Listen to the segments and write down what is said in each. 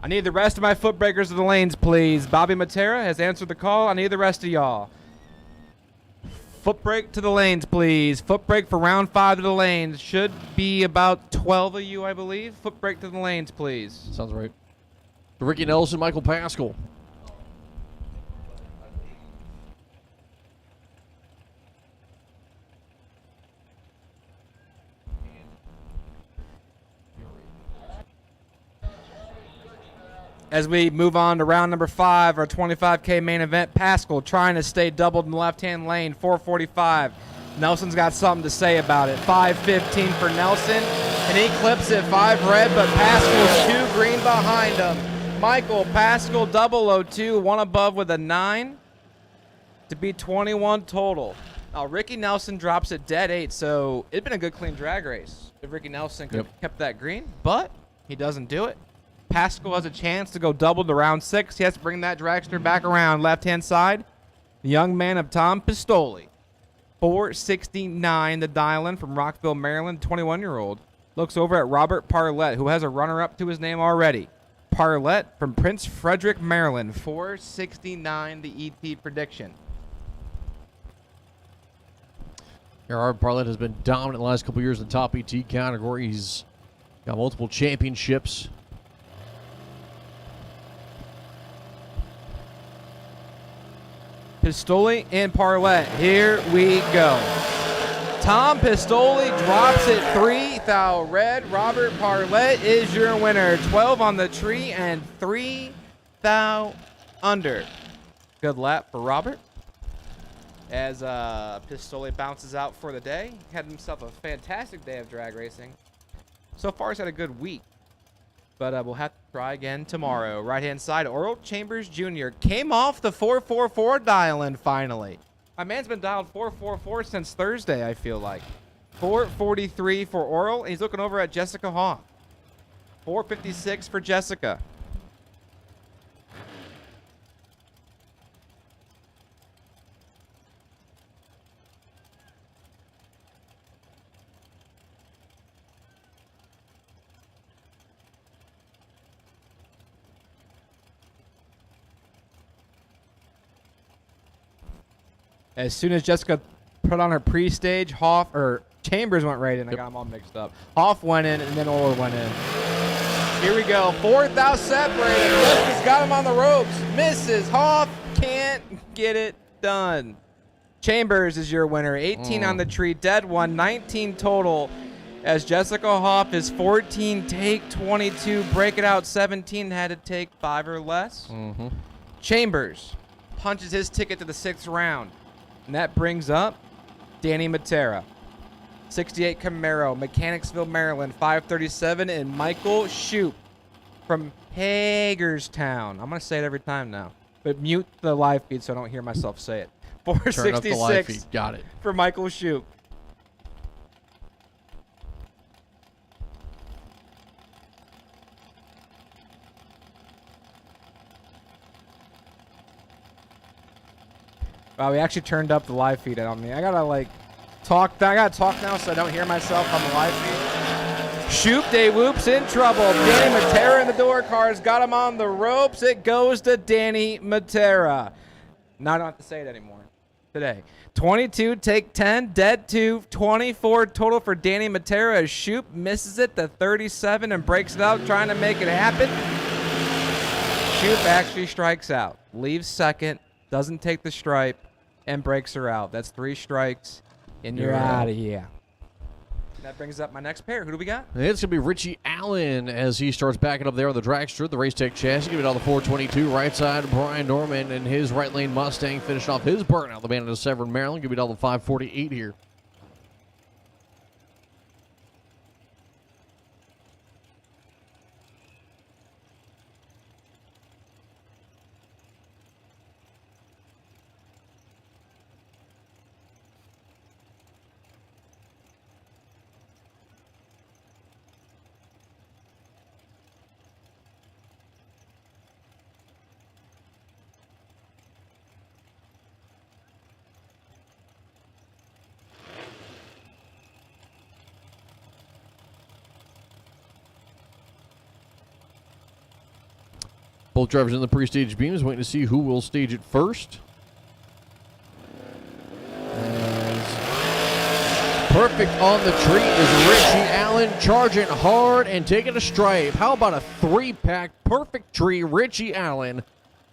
I need the rest of my foot breakers to the lanes, please. Bobby Matera has answered the call. I need the rest of y'all. Foot brake to the lanes, please. Foot brake for round 5 to the lanes. Should be about 12 of you, I believe. Foot brake to the lanes, please. Sounds right. Ricky Nelson, Michael Pascal. As we move on to round number 5, our 25K main event, Pascal trying to stay doubled in the left-hand lane, 445. Nelson's got something to say about it. 515 for Nelson, and he clips it 5 red, but Pascal's 2 green behind him. Michael Pascal 002, 1 above with a 9 to be 21 total. Now, Ricky Nelson drops it dead 8, so it'd been a good clean drag race if Ricky Nelson could have kept that green, but he doesn't do it. Pascal has a chance to go double to round 6. He has to bring that dragster back around left-hand side. The young man of Tom Pistoli. 469 the dial-in from Rockville, Maryland, 21-year-old. Looks over at Robert Parlette, who has a runner-up to his name already. Parlette from Prince Frederick, Maryland. 469 the ET prediction. Robert Parlette has been dominant the last couple years in the top ET category. He's got multiple championships. Pistoli and Parlette. Here we go. Tom Pistoli drops it 3 thou red. Robert Parlette is your winner. 12 on the tree and 3 thou under. Good lap for Robert. As Pistoli bounces out for the day. Had himself a fantastic day of drag racing. So far, he's had a good week. But we'll have to try again tomorrow. Right-hand side, Oral Chambers Jr. came off the 444 dial-in finally. My man's been dialed 444 since Thursday, I feel like. 443 for Oral. He's looking over at Jessica Hoff. 456 for Jessica. As soon as Jessica put on her pre-stage, Chambers went right in. I got them all mixed up. Hoff went in, and then Oral went in. Here we go. 4th out separated. Jessica's got him on the ropes. Misses. Hoff can't get it done. Chambers is your winner. 18 on the tree. Dead one. 19 total. As Jessica Hoff is 14, take 22. Break it out 17. Had to take 5 or less. Chambers punches his ticket to the 6th round. And that brings up Danny Matera. 68 Camaro, Mechanicsville, Maryland, 537, and Michael Shoop from Hagerstown. I'm going to say it every time now, but mute the live feed so I don't hear myself say it. 466 Turn up the live feed. Got it. For Michael Shoop. Wow, we actually turned up the live feed on me. I gotta talk. I gotta talk now so I don't hear myself on the live feed. Shoop Day Whoops in trouble. Danny Matera in the door cars got him on the ropes. It goes to Danny Matera. Now I don't have to say it anymore today. 22, take 10, dead 2, 24 total for Danny Matera as Shoop misses it to 37 and breaks it out, trying to make it happen. Shoop actually strikes out, leaves second, doesn't take the stripe, and breaks her out. That's 3 strikes, and you're out of here. That brings up my next pair. Who do we got? It's going to be Richie Allen as he starts backing up there on the dragster. The Race Tech chassis. Give it on the 422. Right side, Brian Norman and his right lane Mustang finished off his burnout. The man of Severn, Maryland. Give it all the 548 here. Both drivers in the pre-stage beams, waiting to see who will stage it first. Perfect on the tree is Richie Allen, charging hard and taking a stripe. How about a 3-pack perfect tree, Richie Allen,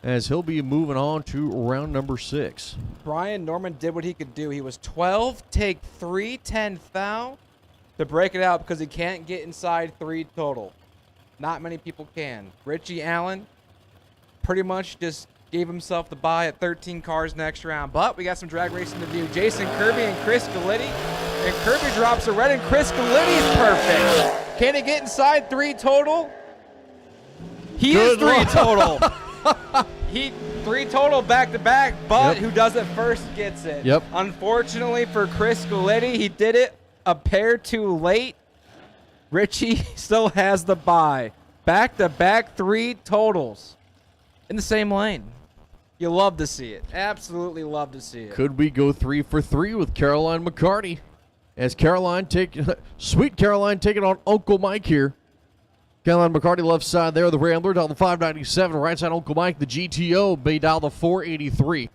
as he'll be moving on to round number 6. Brian Norman did what he could do. He was 12, take 3, 10 foul to break it out because he can't get inside 3 total. Not many people can. Richie Allen pretty much just gave himself the bye at 13 cars next round. But we got some drag racing to do. Jason Kirby and Chris Galitti. And Kirby drops a red, and Chris Galitti's perfect. Can he get inside 3 total? He is 3 total. He 3 total back-to-back, but who does it first gets it. Yep. Unfortunately for Chris Galitti, he did it a pair too late. Richie still has the bye. Back-to-back 3 totals in the same lane. You love to see it. Absolutely love to see it. Could we go 3 for 3 with Caroline McCarty? As Sweet Caroline taking on Uncle Mike here. Caroline McCarty left side there, the Rambler, dial the 597. Right side, Uncle Mike, the GTO, may dial the 483.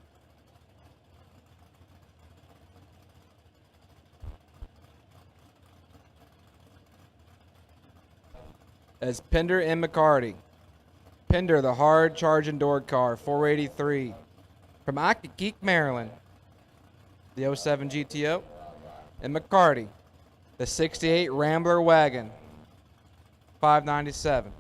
As Pender and McCarty. Pender, the hard charging door car, 483. From Occoquan, Maryland, the 07 GTO. And McCarty, the 68 Rambler wagon, 597.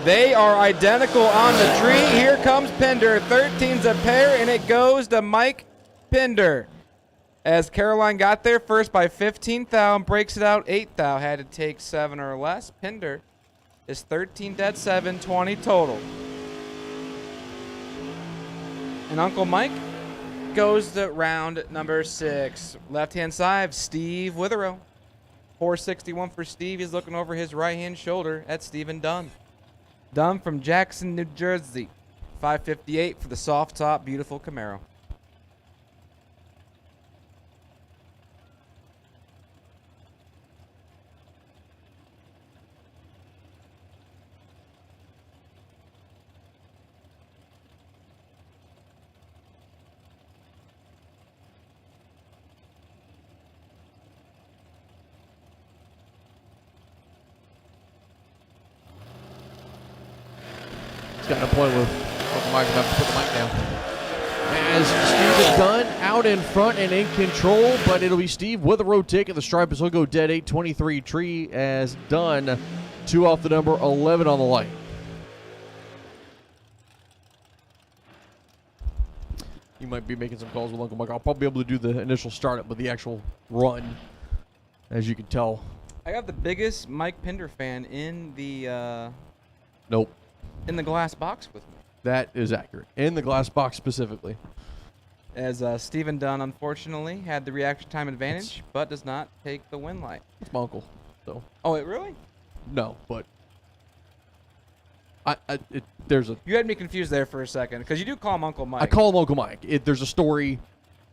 They are identical on the tree. Here comes Pender. 13's a pair, and it goes to Mike Pender. As Caroline got there first by 15 thou and breaks it out 8 thou. Had to take 7 or less. Pender is 13 dead 7, 20 total. And Uncle Mike goes to round number 6. Left-hand side, Steve Witherow. 461 for Steve. He's looking over his right-hand shoulder at Stephen Dunn. Dunn from Jackson, New Jersey. 558 for the soft-top, beautiful Camaro. Got an appointment with Uncle Mike about to put the mic down. As Steve Dunn out in front and in control, but it'll be Steve Witherow taking the stripe as he'll go dead 8, 23 tree as Dunn 2 off the number 11 on the light. You might be making some calls with Uncle Mike. I'll probably be able to do the initial startup, but the actual run, as you can tell. I got the biggest Mike Pender fan in the Nope. In the glass box with me. That is accurate. In the glass box specifically. As Stephen Dunn, unfortunately, had the reaction time advantage, but does not take the win light. It's my uncle, so. Oh, it really? No, but there's a. You had me confused there for a second, because you do call him Uncle Mike. I call him Uncle Mike. There's a story.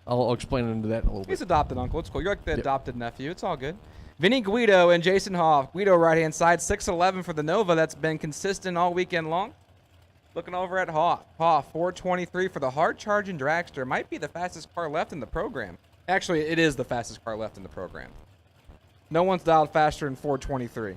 I'll explain into that in a little bit. He's adopted uncle. It's cool. You're like the adopted nephew. It's all good. Vinnie Guido and Jason Hoff. Guido right-hand side, 6'11 for the Nova. That's been consistent all weekend long. Looking over at Hoff. Hoff, 423 for the hard-charging dragster. Might be the fastest car left in the program. Actually, it is the fastest car left in the program. No one's dialed faster than 423.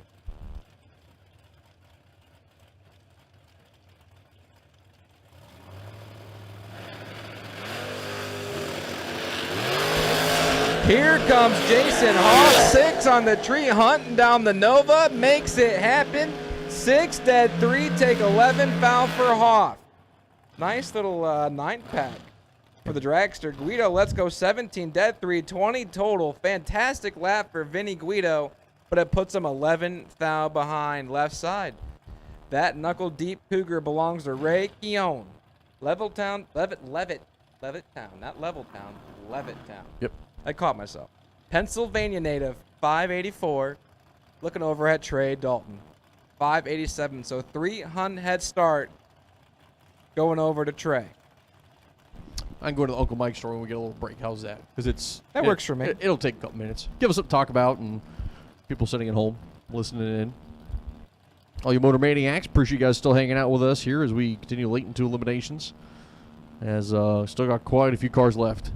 Here comes Jason Hoff, 6 on the tree, hunting down the Nova, makes it happen. 6 dead 3, take 11 foul for Hoff. Nice little 9-pack for the dragster. Guido, let's go 17 dead 3, 20 total. Fantastic lap for Vinnie Guido, but it puts him 11 foul behind left side. That knuckle deep cougar belongs to Ray Keon. Levittown, not Leveltown, Levittown. Yep. I caught myself. Pennsylvania native, 584. Looking over at Trey Dalton, 587. So 3 Hun head start going over to Trey. I can go to the Uncle Mike store when we get a little break. How's that? Because that works for me. It'll take a couple minutes. Give us something to talk about, and people sitting at home listening in. All you Motor Maniacs, appreciate you guys still hanging out with us here as we continue late into eliminations. As still got quite a few cars left.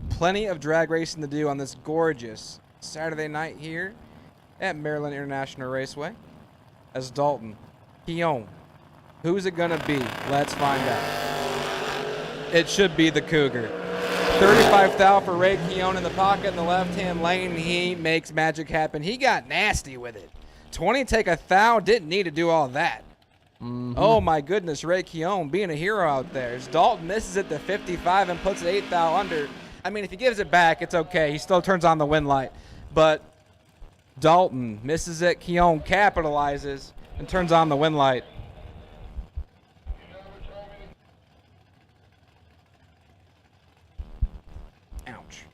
Plenty of drag racing to do on this gorgeous Saturday night here at Maryland International Raceway. As Dalton, Keon, who's it gonna be? Let's find out. It should be the Cougar. 35 thou for Ray Keon in the pocket in the left-hand lane, and he makes magic happen. He got nasty with it. 20 take a thou, didn't need to do all that. Oh my goodness, Ray Keon being a hero out there. As Dalton misses it to 55 and puts it 8 thou under. I mean, if he gives it back, it's okay. He still turns on the win light. But Dalton misses it. Keon capitalizes and turns on the win light. Ouch.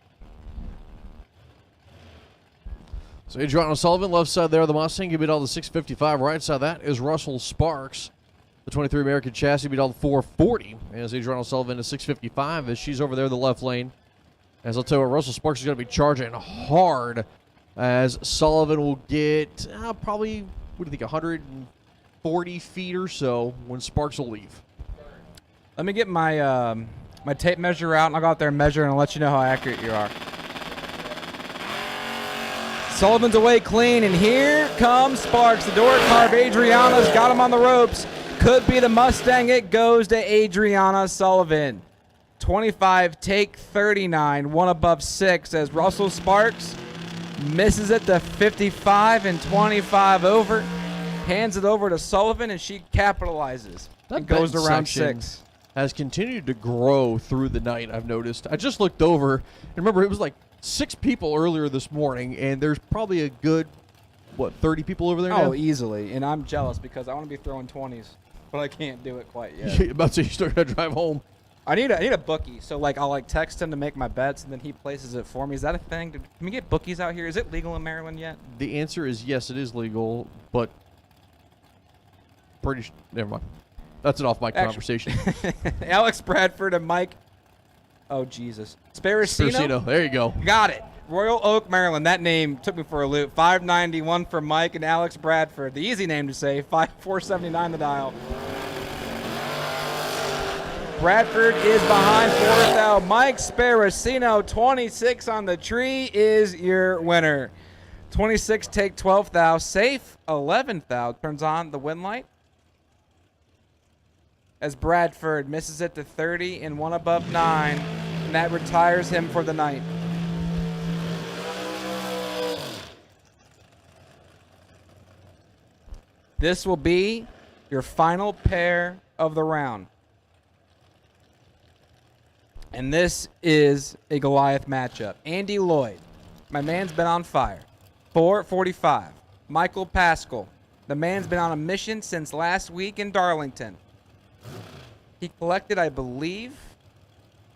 So Adriano Sullivan, left side there of the Mustang, give it all the 655. Right side, that is Russell Sparks. The 23 American chassis beat all the 440. As Adriano Sullivan is 655 as she's over there in the left lane. As I'll tell you what, Russell Sparks is going to be charging hard as Sullivan will get probably, what do you think, 140 feet or so when Sparks will leave. Let me get my my tape measure out, and I'll go out there and measure, and I'll let you know how accurate you are. Sullivan's away clean, and here comes Sparks. The door carve. Adriana's got him on the ropes. Could be the Mustang. It goes to Adriana Sullivan. 25, take 39, one above 6 as Russell Sparks misses it to 55 and 25 over. Hands it over to Sullivan, and she capitalizes. It goes to round 6. Has continued to grow through the night, I've noticed. I just looked over, and remember, it was like 6 people earlier this morning, and there's probably a good, 30 people over there now? Oh, easily. And I'm jealous because I want to be throwing 20s, but I can't do it quite yet. About to say you still got to drive home. I need a bookie, so I'll text him to make my bets, and then he places it for me. Is that a thing? Can we get bookies out here? Is it legal in Maryland yet? The answer is yes, it is legal, but never mind. That's an off-mic conversation. Alex Bradford and Mike. Oh Jesus, Sparacino. There you go. Got it. Royal Oak, Maryland. That name took me for a loop. 591 for Mike and Alex Bradford. The easy name to say. 479 the dial. Bradford is behind 4th out. Mike Sparacino, 26 on the tree, is your winner. 26 take 12th out. Safe 11th out. Turns on the win light. As Bradford misses it to 30 and one above 9. And that retires him for the night. This will be your final pair of the round. And this is a Goliath matchup. Andy Lloyd, my man's been on fire. 445. Michael Pascal, the man's been on a mission since last week in Darlington. He collected, I believe,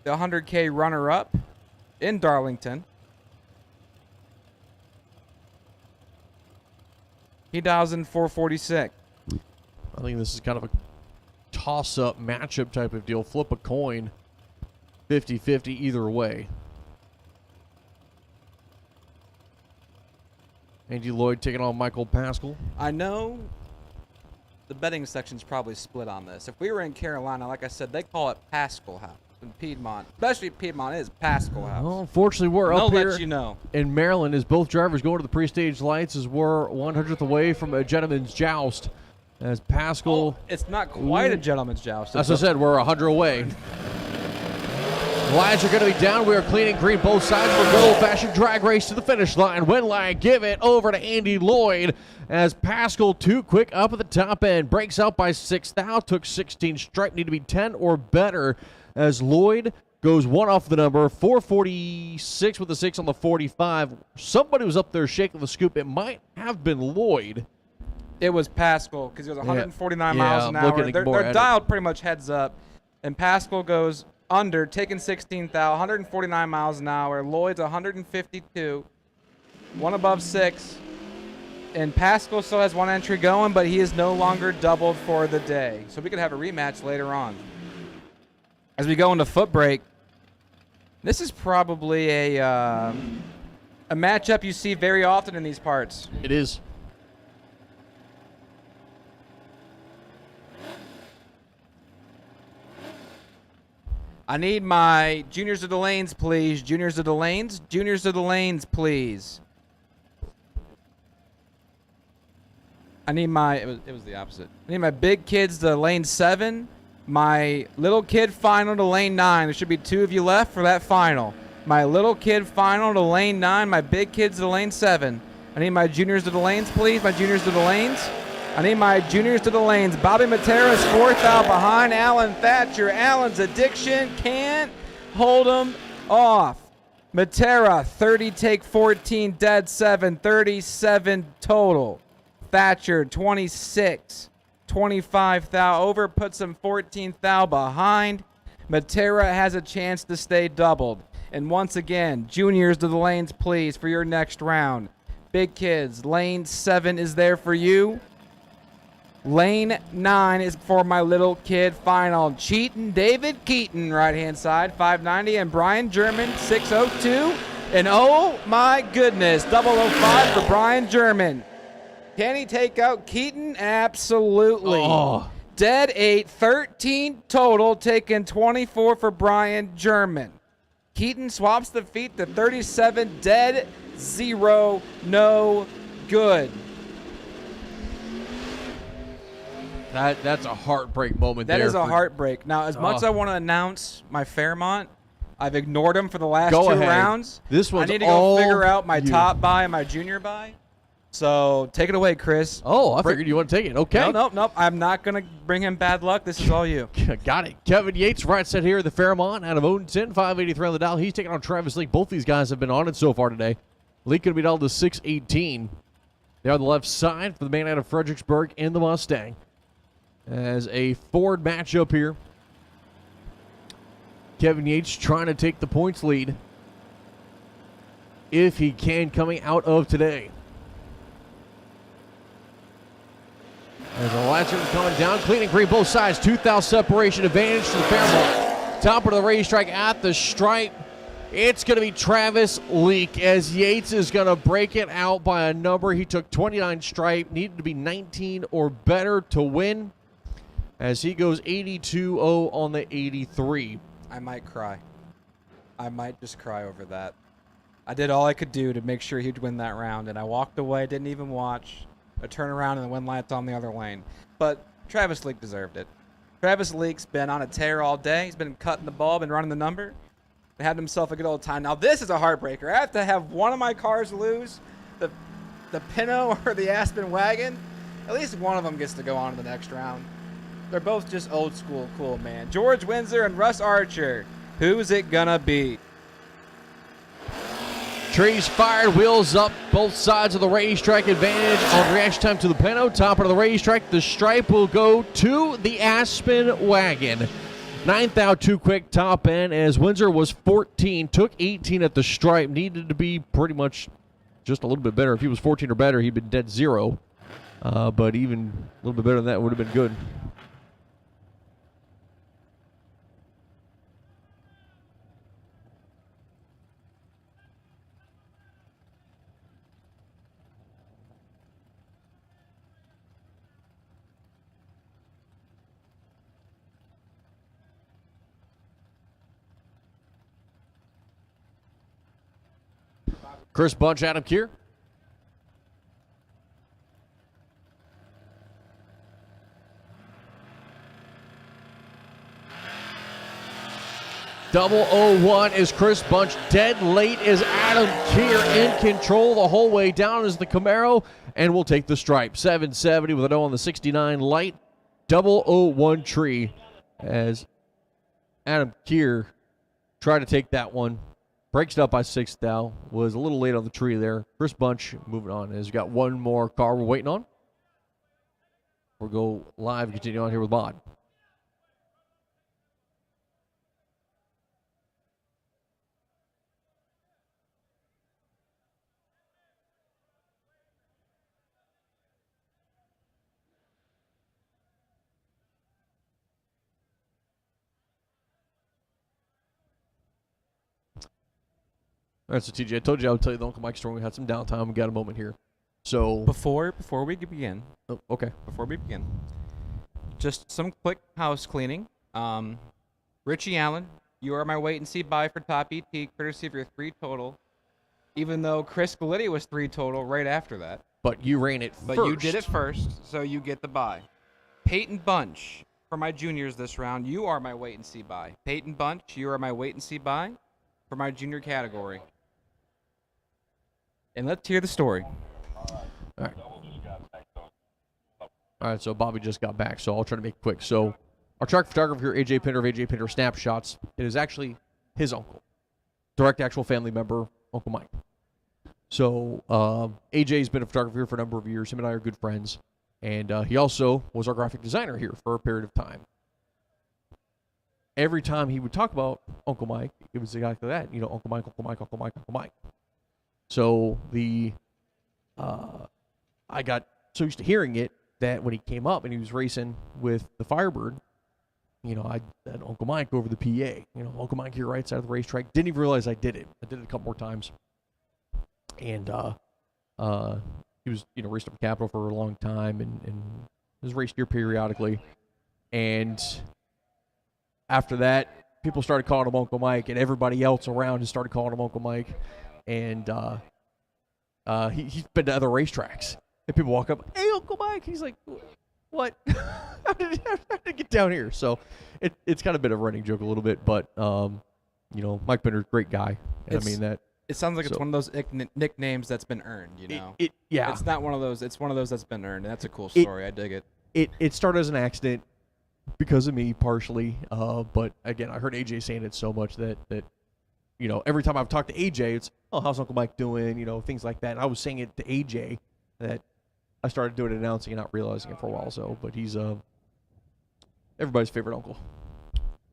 the 100K runner-up in Darlington. He dials in 446. I think this is kind of a toss-up matchup type of deal. Flip a coin. 50-50 either way. Andy Lloyd taking on Michael Pascal. I know the betting section's probably split on this. If we were in Carolina, like I said, they call it Pascal House. In Piedmont, especially Piedmont, is Pascal House. Well, unfortunately, we're up here let you know. in Maryland as both drivers go to the pre-stage lights as we're 100th away from a gentleman's joust. As Pascal... it's not quite a gentleman's joust. As I said, we're 100 away. Lights are going to be down. We are clean and green both sides. We're good old-fashioned drag race to the finish line. Win line, give it over to Andy Lloyd as Pascal, too quick up at the top end. Breaks out by 6 thou. Took 16 stripe. Need to be 10 or better as Lloyd goes one off the number. 446 with the 6 on the 45. Somebody was up there shaking the scoop. It might have been Lloyd. It was Pascal because he was 149 miles an hour. They're dialed pretty much heads up. And Pascal goes under, taking 16 thou, 149 miles an hour. Lloyd's 152, one above 6. And Pascal still has one entry going, but he is no longer doubled for the day. So we could have a rematch later on. As we go into foot brake, this is probably a matchup you see very often in these parts. It is. I need my juniors of the lanes, please. Juniors of the lanes. Juniors of the lanes, please. I need my, it was the opposite. I need my big kids to lane 7. My little kid final to lane 9. There should be 2 of you left for that final. My little kid final to lane 9. My big kids to lane 7. I need my juniors to the lanes, please. My juniors to the lanes. I need my juniors to the lanes. Bobby Matera is 4th out behind Allen Thatcher. Allen's addiction can't hold him off. Matera, 30 take 14, dead 7, 37 total. Thatcher, 26, 25 thou over, puts him 14 thou behind. Matera has a chance to stay doubled. And once again, juniors to the lanes, please, for your next round. Big kids, lane 7 is there for you. Lane 9 is for my little kid final. David Keaton, right-hand side, 590, and Brian German, 602. And oh my goodness, 005 for Brian German. Can he take out Keaton? Absolutely. Oh. Dead 8, 13 total, taking 24 for Brian German. Keaton swaps the feet to 37, dead 0, no good. That's a heartbreak moment there. That is a heartbreak. Now, as much as I want to announce my Fairmont, I've ignored him for the last 2 rounds. This one's I need to go figure out my top buy and my junior buy. So take it away, Chris. Oh, I figured you want to take it. Okay. Nope. I'm not going to bring him bad luck. This is all you. Got it. Kevin Yates, right set here at the Fairmont out of Odenton, 583 on the dial. He's taking on Travis Leake. Both these guys have been on it so far today. Leake going to be down to 618. They're on the left side for the man out of Fredericksburg in the Mustang. As a Ford matchup here. Kevin Yates trying to take the points lead if he can coming out of today. As the lights are coming down, clean and green both sides. 2,000 separation advantage to the Fairmont. Top of the racetrack at the stripe. It's going to be Travis Leake as Yates is going to break it out by a number. He took 29 stripe, needed to be 19 or better to win. As he goes 82-0 on the 83. I might cry. I might just cry over that. I did all I could do to make sure he'd win that round, and I walked away, didn't even watch. I turned around and the wind lights on the other lane. But Travis Leake deserved it. Travis Leake's been on a tear all day. He's been cutting the ball, been running the number. He had himself a good old time. Now this is a heartbreaker. I have to have one of my cars lose, the Pinto or the Aspen wagon. At least one of them gets to go on to the next round. They're both just old school cool, man. George Windsor and Russ Archer. Who's it gonna be? Trees fired, wheels up, both sides of the racetrack. Advantage on reaction time to the Pinto. Top of the racetrack, the stripe will go to the Aspen wagon. 9th out too quick top end as Windsor was 14, took 18 at the stripe. Needed to be pretty much just a little bit better. If he was 14 or better, he'd been dead 0. But even a little bit better than that would have been good. Chris Bunch, Adam Keir. Double 01 is Chris Bunch. Dead late is Adam Keir in control the whole way down is the Camaro and will take the stripe. 770 with an O on the 69 light. Double 01 tree as Adam Keir tried to take that one. Breaks it up by 6 thou. Was a little late on the tree there. Chris Bunch moving on as we got one more car we're waiting on. We'll go live, continue on here with Bod. All right, so TJ, I told you I would tell you the Uncle Mike story. We had some downtime. We got a moment here. So Before we begin, oh, okay. before we begin, just some quick house cleaning. Richie Allen, you are my wait and see buy for top ET, courtesy of your 3 total. Even though Chris Galitti was 3 total right after that. But you ran it But first. you did it first, so you get the buy. Peyton Bunch, for my juniors this round, you are my wait and see buy. Peyton Bunch, you are my wait and see buy for my junior category. And let's hear the story. All right. All right, so Bobby just got back, so I'll try to make it quick. So our track photographer here, AJ Pender of AJ Pender Snapshots, it is actually his uncle, direct actual family member, Uncle Mike. So AJ's been a photographer here for a number of years. Him and I are good friends, and he also was our graphic designer here for a period of time. Every time he would talk about Uncle Mike, it was exactly that, you know, Uncle Mike, Uncle Mike, Uncle Mike, Uncle Mike. So I got so used to hearing it that when he came up and he was racing with the Firebird, you know, I had Uncle Mike over the PA. You know, Uncle Mike here right side of the racetrack. Didn't even realize I did it. I did it a couple more times. And he was, you know, raced up in Capitol for a long time and was raced here periodically. And after that, people started calling him Uncle Mike, and everybody else around just started calling him Uncle Mike. And he's been to other racetracks. And people walk up, hey, Uncle Mike. He's like, what? How did it get down here? So it's kind of been a running joke a little bit, but, you know, Mike Pender, great guy. And I mean that. It sounds like it's one of those nicknames that's been earned, you know? Yeah. It's not one of those. It's one of those that's been earned. That's a cool story. I dig it. It started as an accident because of me, partially. But, again, I heard AJ saying it so much that you know, every time I've talked to AJ, it's, oh, how's Uncle Mike doing? You know, things like that. And I was saying it to AJ that I started doing it, announcing and not realizing it for a while. So, but he's everybody's favorite uncle.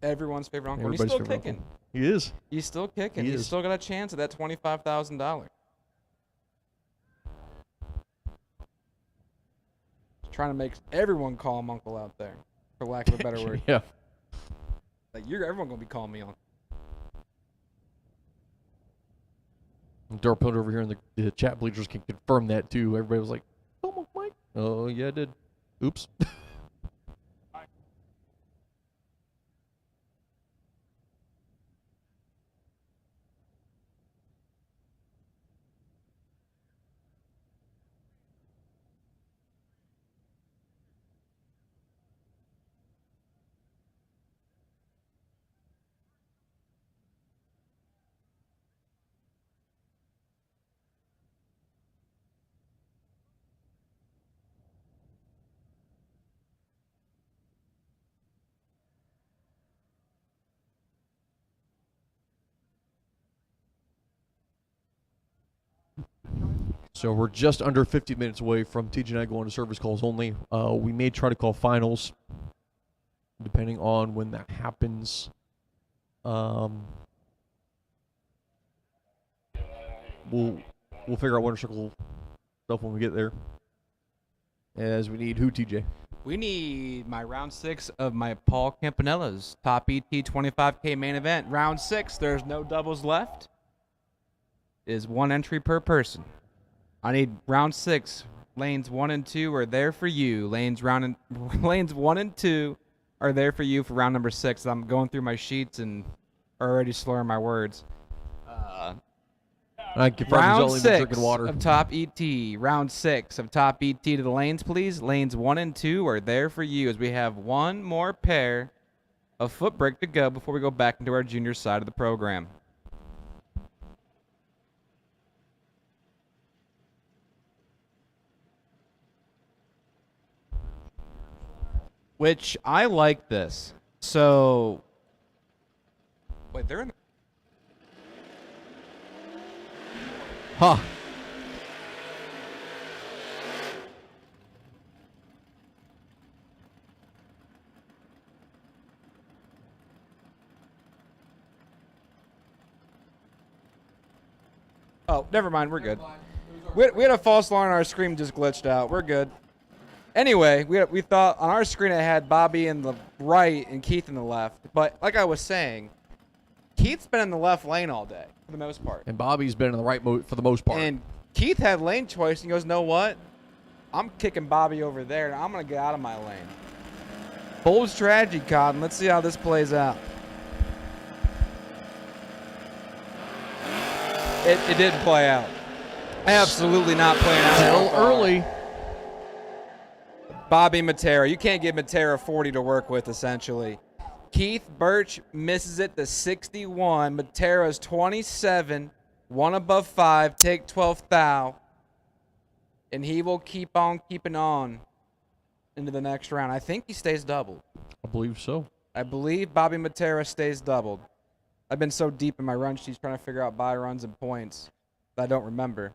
Everyone's favorite uncle. Everybody's He's still favorite kicking. uncle. He is. He's still kicking. He He's is. still got a chance at that $25,000. Trying to make everyone call him uncle out there, for lack of a better word. Yeah. Like everyone gonna be calling me uncle. Darpillar over here in the chat bleachers can confirm that too. Everybody was like, oh, Mike. Oh, yeah, I did. Oops. So we're just under 50 minutes away from TJ and I going to service calls only. We may try to call finals, depending on when that happens. We'll figure out Winter Circle stuff when we get there. As we need who, TJ? We need my round 6 of my Paul Campanella's top ET 25K main event. Round 6, there's no doubles left. Is 1 entry per person. I need round 6. Lanes 1 and 2 are there for you. Lanes 1 and 2 are there for you for round number 6. I'm going through my sheets and already slurring my words. Round 6 water. of top ET. Round 6 of top ET to the lanes, please. Lanes 1 and 2 are there for you as we have one more pair of foot brake to go before we go back into our junior side of the program. Which I like this. So, wait, they're in the Huh. Oh, never mind. We're good. We had a false alarm on our screen just glitched out. We're good. Anyway, we thought on our screen it had Bobby in the right and Keith in the left. But like I was saying, Keith's been in the left lane all day for the most part. And Bobby's been in the right for the most part. And Keith had lane choice and he goes, know what? I'm kicking Bobby over there and I'm going to get out of my lane. Bold strategy, Cotton. Let's see how this plays out. It didn't play out. Absolutely not playing out. Still early. Bobby Matera. You can't give Matera 40 to work with, essentially. Keith Burch misses it to 61. Matera's 27. 1 above 5. Take 12th thou. And he will keep on keeping on into the next round. I think he stays doubled. I believe so. I believe Bobby Matera stays doubled. I've been so deep in my run sheets trying to figure out buy runs and points that I don't remember.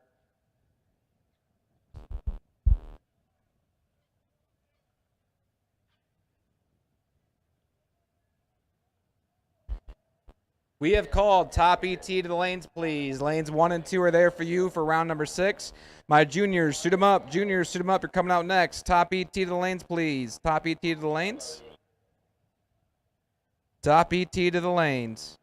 We have called top ET to the lanes, please. Lanes 1 and 2 are there for you for round number 6. My juniors, suit them up. Juniors, suit them up. You're coming out next. Top ET to the lanes, please. Top ET to the lanes. Top ET to the lanes.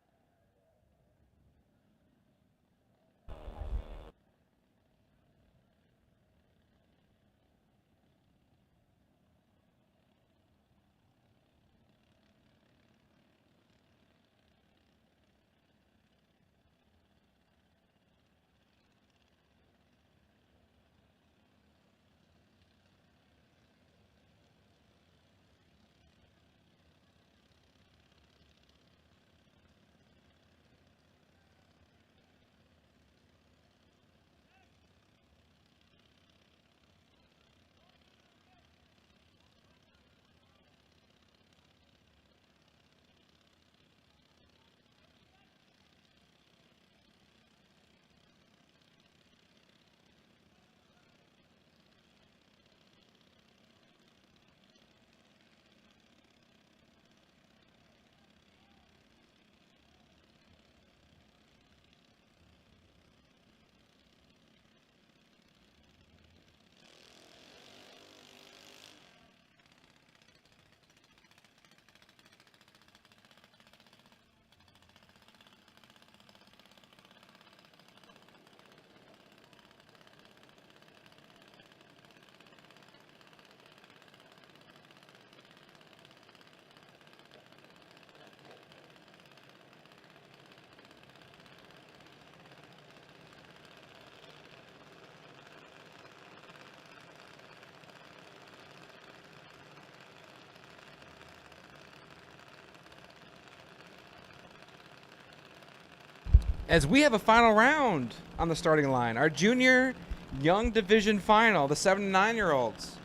As we have a final round on the starting line. Our junior young division final, the 7 to 9-year-olds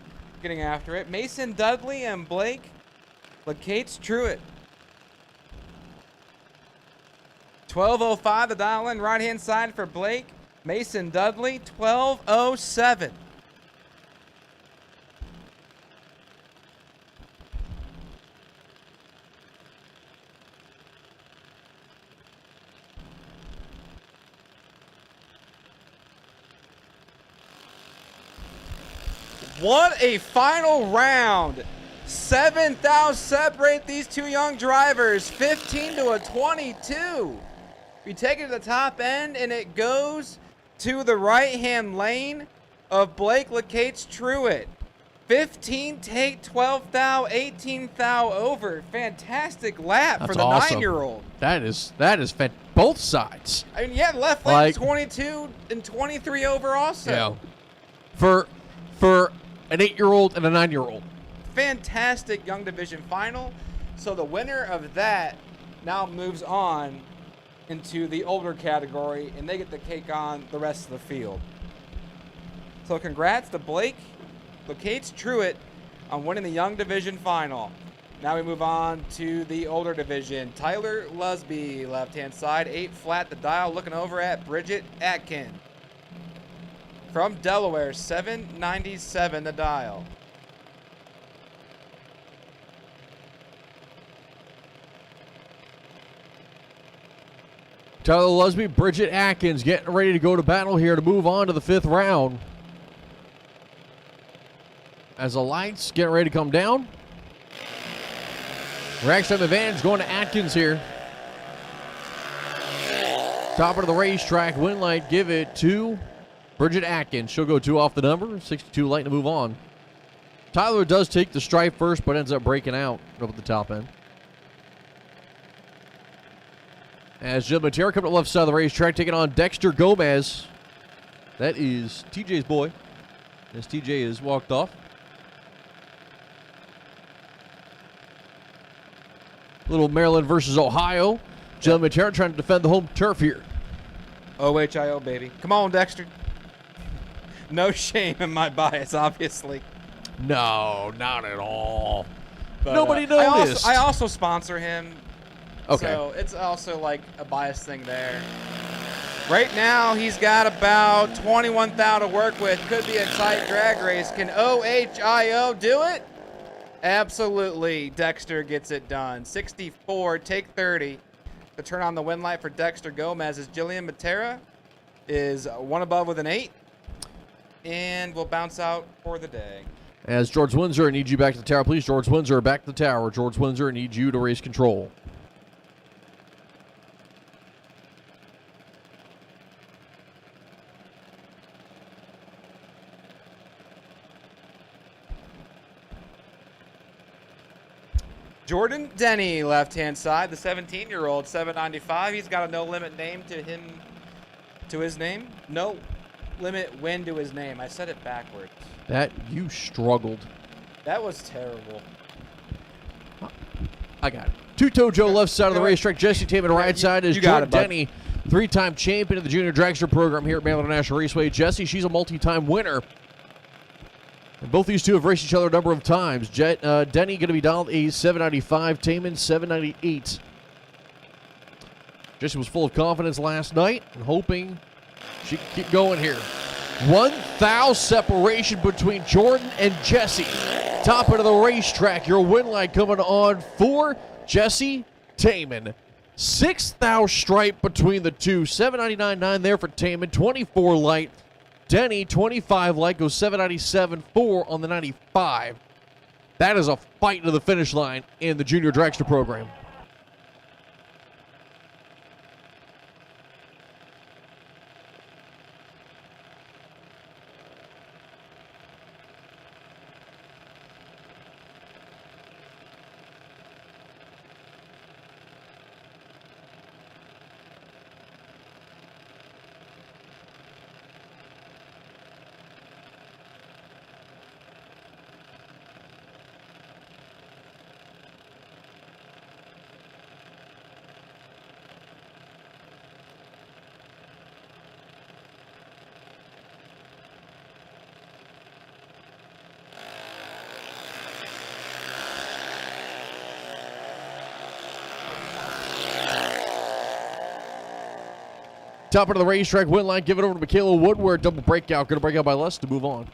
getting after it. Mason Dudley and Blake Lacates Truitt. 12:05 the dial in right hand side for Blake. Mason Dudley 12:07. What a final round. 7 thou separate these two young drivers. 15 to a 22. We take it to the top end, and it goes to the right-hand lane of Blake Lacates Truitt. 15 take, 12 thou, 18 thou over. Fantastic lap for the awesome. 9-year-old. That is both sides. I mean, yeah, left lane 22 and 23 over also. Yeah. For an 8-year-old and a 9-year-old. Fantastic young division final. So the winner of that now moves on into the older category, and they get to take on the rest of the field. So congrats to Blake Lacates Truitt on winning the young division final. Now we move on to the older division. Tyler Lusby, left-hand side, 8 flat the dial, looking over at Bridget Adkins. From Delaware, 797 the dial. Tyler Lusby, Bridget Adkins getting ready to go to battle here to move on to the 5th round. As the lights get ready to come down. Rack time advantage going to Adkins here. Top of the racetrack, win light, give it to Bridget Adkins. She'll go 2 off the number, 62 light to move on. Tyler does take the stripe first, but ends up breaking out up at the top end. As Jim Matera coming to the left side of the racetrack, taking on Dexter Gomez. That is TJ's boy, as TJ has walked off. Little Maryland versus Ohio. Jim Matera trying to defend the home turf here. OHIO, baby. Come on, Dexter. No shame in my bias, obviously. No, not at all. But, Nobody noticed. I also sponsor him. Okay. So it's also like a bias thing there. Right now, he's got about 21,000 to work with. Could be a tight drag race. Can OHIO do it? Absolutely. Dexter gets it done. 64, take 30. To turn on the win light for Dexter Gomez is Jillian Matera. Is one above with an 8. And we'll bounce out for the day. As George Windsor, I need you back to the tower, please. George Windsor, back to the tower. George Windsor, I need you to race control. Jordan Denny, left-hand side, the 17-year-old, 795. He's got a no-limit name to his name. No limit win to his name. I said it backwards. That, you struggled. That was terrible. I got it. Two-toe Joe, left side of the racetrack. Jesse Taman, right side is Jordan Denny, 3-time champion of the Junior Dragster program here at Maryland International Raceway. Jesse, she's a multi-time winner. And both these two have raced each other a number of times. Denny going to be dialed a 795, Taman 798. Jesse was full of confidence last night and hoping she could keep going here. 1,000 separation between Jordan and Jesse. Top end of the racetrack, your win light coming on for Jesse Taman. 6,000 stripe between the two. 799.9 there for Taman, 24 light. Denny, 25 light, goes 797.4 on the 95. That is a fight to the finish line in the Junior Dragster program. Top of the racetrack, win line, give it over to Michaela Woodward. Double breakout, going to break out by less to move on.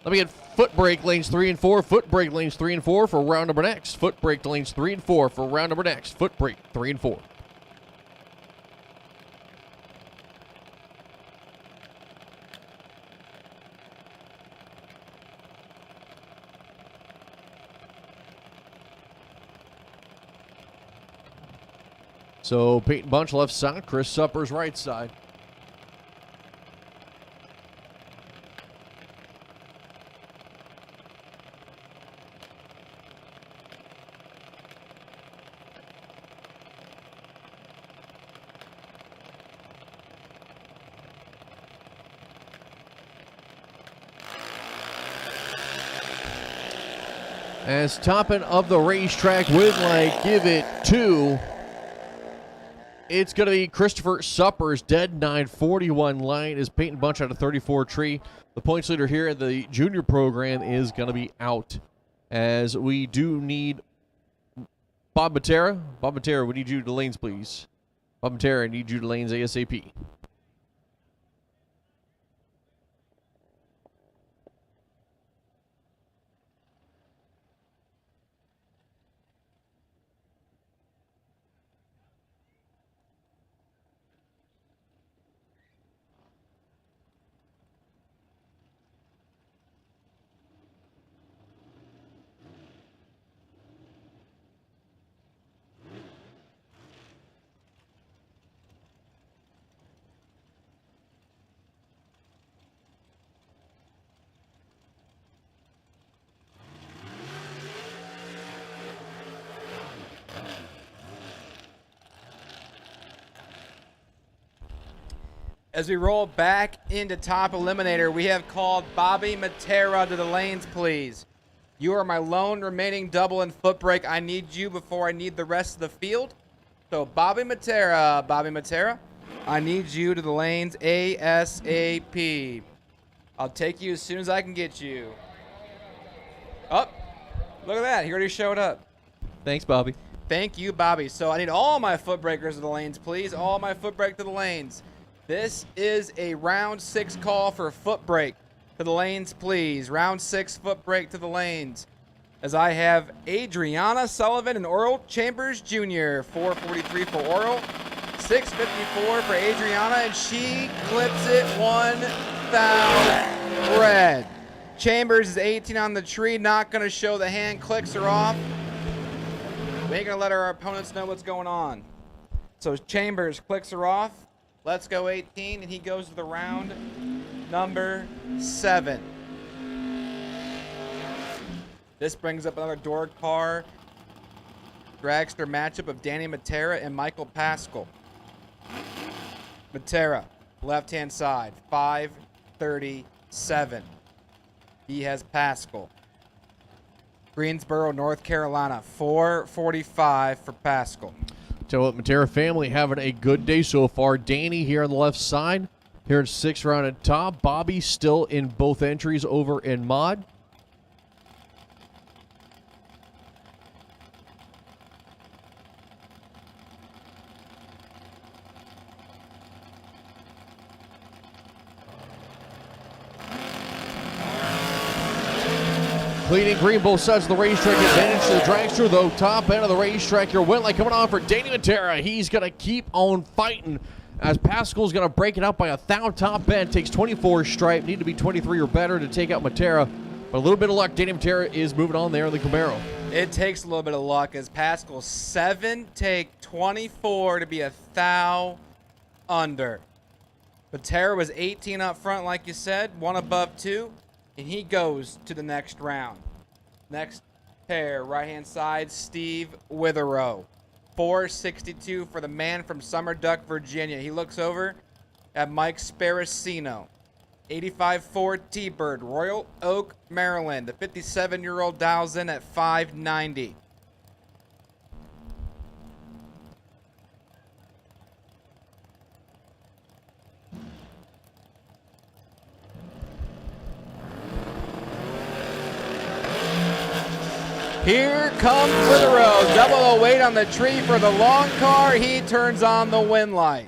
Let me get foot brake lanes 3 and 4. Foot brake lanes 3 and 4 for round number next. Foot brake lanes 3 and 4 for round number next. Foot brake 3 and 4. So Peyton Bunch left side, Chris Suppers right side. As topping of the racetrack with like give it to. It's going to be Christopher Suppers, dead 941 line as Peyton Bunch out of 34 tree. The points leader here at the junior program is going to be out, as we do need Bob Matera. Bob Matera, we need you to lanes, please. Bob Matera, I need you to lanes ASAP. As we roll back into top eliminator, we have called Bobby Matera to the lanes, please. You are my lone remaining double and foot brake. I need you before I need the rest of the field. So Bobby Matera, I need you to the lanes ASAP. I'll take you as soon as I can get you. Oh, look at that. He already showed up. Thanks, Bobby. Thank you, Bobby. So I need all my foot breakers to the lanes, please. All my foot brake to the lanes. This is a round 6 call for foot brake to the lanes, please. Round 6 foot brake to the lanes. As I have Adriana Sullivan and Oral Chambers Jr. 443 for Oral, 654 for Adriana, and she clips it 1,000 red. Chambers is 18 on the tree, not going to show the hand, clicks her off. We ain't going to let our opponents know what's going on. So Chambers clicks her off. Let's go 18, and he goes to the round number 7. This brings up another door car dragster matchup of Danny Matera and Michael Pascal. Matera, left-hand side, 537. He has Pascal. Greensboro, North Carolina, 445 for Pascal. Tell you what, Matera family having a good day so far. Danny here on the left side, here in 6th round at top. Bobby still in both entries over in mod. Clean and green, both sides of the racetrack. Advantage to the dragster, though. Top end of the racetrack. Your win light coming on for Danny Matera. He's going to keep on fighting as Pascal's going to break it out by 1,000 top end. Takes 24 stripe. Need to be 23 or better to take out Matera. But a little bit of luck. Danny Matera is moving on there in the Camaro. It takes a little bit of luck as Pascal 7 take 24 to be 1,000 under. Matera was 18 up front, like you said. 1 above 2. And he goes to the next round. Next pair, right-hand side, Steve Witherow. 462 for the man from Summer Duck, Virginia. He looks over at Mike Sparacino. 85 Ford T-Bird, Royal Oak, Maryland. The 57-year-old dials in at 590. Here comes Witherow. Double the weight on the tree for the long car. He turns on the win light.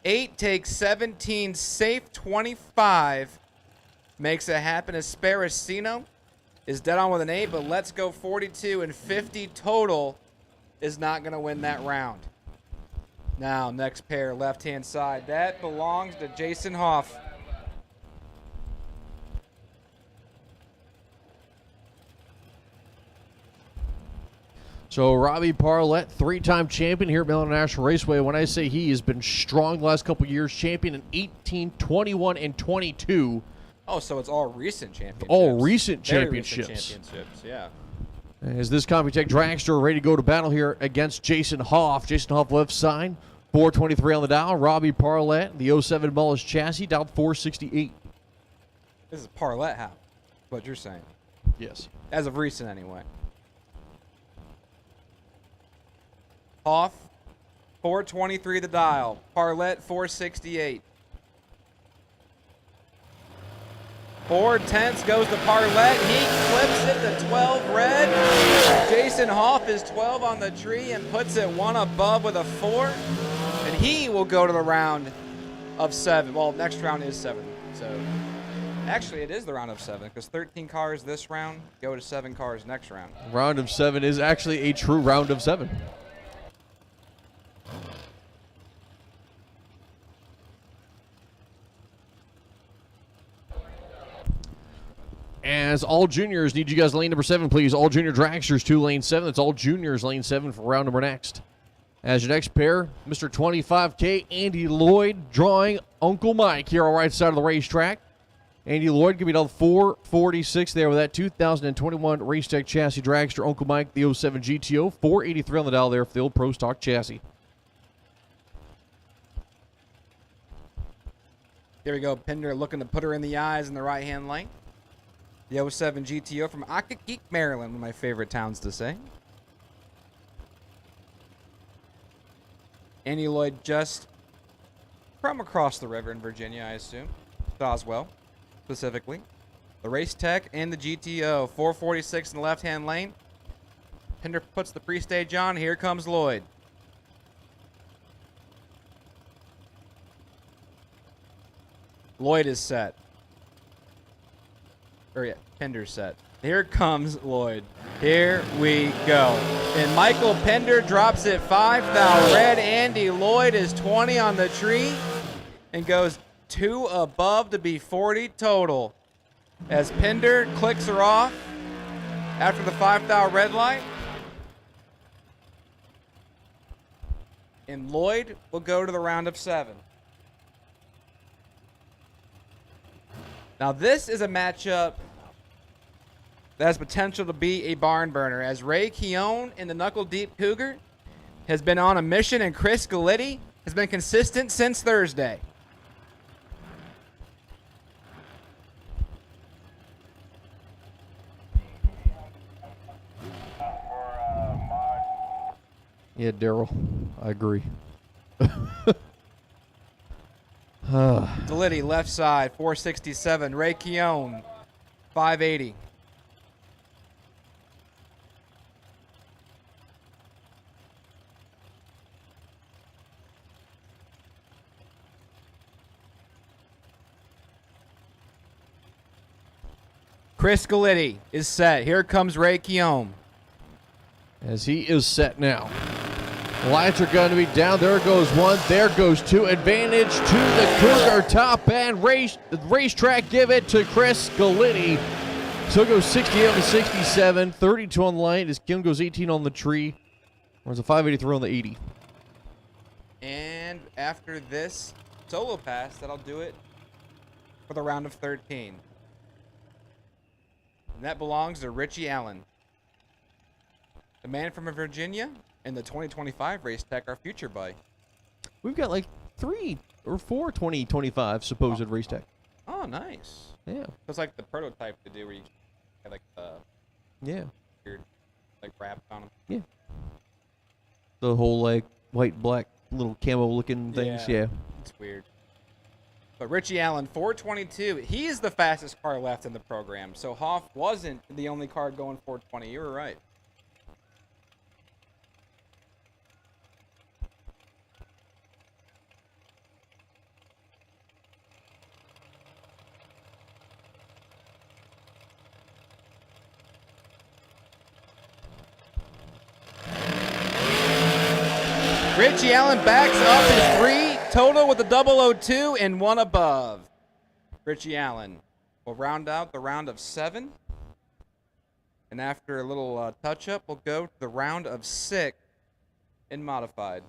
8 takes 17, safe 25. Makes it happen as Sparacino is dead on with an 8, but let's go 42 and 50 total is not going to win that round. Now, next pair, left-hand side. That belongs to Jason Hoff. So Robbie Parlette, 3-time champion here at Maryland International Raceway. When I say he has been strong the last couple years, champion in 18, 21, and 22. Oh, so it's all recent championships. All recent Very championships. Recent championships, yeah. As this Computech dragster ready to go to battle here against Jason Hoff. Jason Hoff left side, 423 on the dial. Robbie Parlette, the 07 Mullis chassis, dialed 468. This is Parlette how? What you're saying. Yes. As of recent, anyway. Hoff, 423 the dial. Parlette, 468. 4/10 goes to Parlette. He clips it to 12 red. Jason Hoff is 12 on the tree and puts it 1 above with a 4. And he will go to the round of 7. Well, next round is 7. So, actually, it is the round of 7 because 13 cars this round go to 7 cars next round. Round of 7 is actually a true round of 7. As all juniors, need you guys lane number 7, please. All junior dragsters to lane 7. That's all juniors, lane 7 for round number next. As your next pair, Mr. 25K, Andy Lloyd, drawing Uncle Mike here on the right side of the racetrack. Andy Lloyd giving me 446 there with that 2021 Racetech chassis dragster. Uncle Mike, the 07 GTO, 483 on the dial there for the old Pro Stock chassis. There we go. Pender looking to put her in the eyes in the right-hand lane. The 07 GTO from Occoquan, Maryland, one of my favorite towns to say. Andy Lloyd just from across the river in Virginia, I assume. Doswell, specifically. The Race Tech and the GTO. 446 in the left-hand lane. Pender puts the pre-stage on. Here comes Lloyd. Lloyd is set. Or yeah, Pender's set. Here comes Lloyd. Here we go. And Michael Pender drops it 5 thou red. Andy Lloyd is 20 on the tree and goes 2 above to be 40 total. As Pender clicks her off after the 5 thou red light. And Lloyd will go to the round of 7. Now this is a matchup that has potential to be a barn burner, as Ray Keon in the Knuckle Deep Cougar has been on a mission, and Chris Galitti has been consistent since Thursday. Yeah, Daryl, I agree. Galitti left side, 467. Ray Keon, 580. Chris Galitti is set. Here comes Ray Keon. As he is set now. Lights are going to be down. There goes 1. There goes 2. Advantage to the Cougar top end. Racetrack give it to Chris Galitti. So it goes 68 to 67. 32 on the line as Kim goes 18 on the tree. There's a 583 on the 80. And after this solo pass, that'll do it for the round of 13. And that belongs to Richie Allen, the man from Virginia, and the 2025 Race Tech, our future bike. We've got like 3 or 4 2025 supposed Race Tech. Oh, nice. Yeah. It's like the prototype to do where you have like Yeah. weird like wraps on them. Yeah. The whole like white, black, little camo looking things. Yeah. It's weird. But Richie Allen, 422. He is the fastest car left in the program. So Hoff wasn't the only car going 420. You were right. Richie Allen backs up his 3 total with a 002 and 1 above. Richie Allen will round out the round of 7. And after a little touch-up, we'll go to the round of 6 in modified.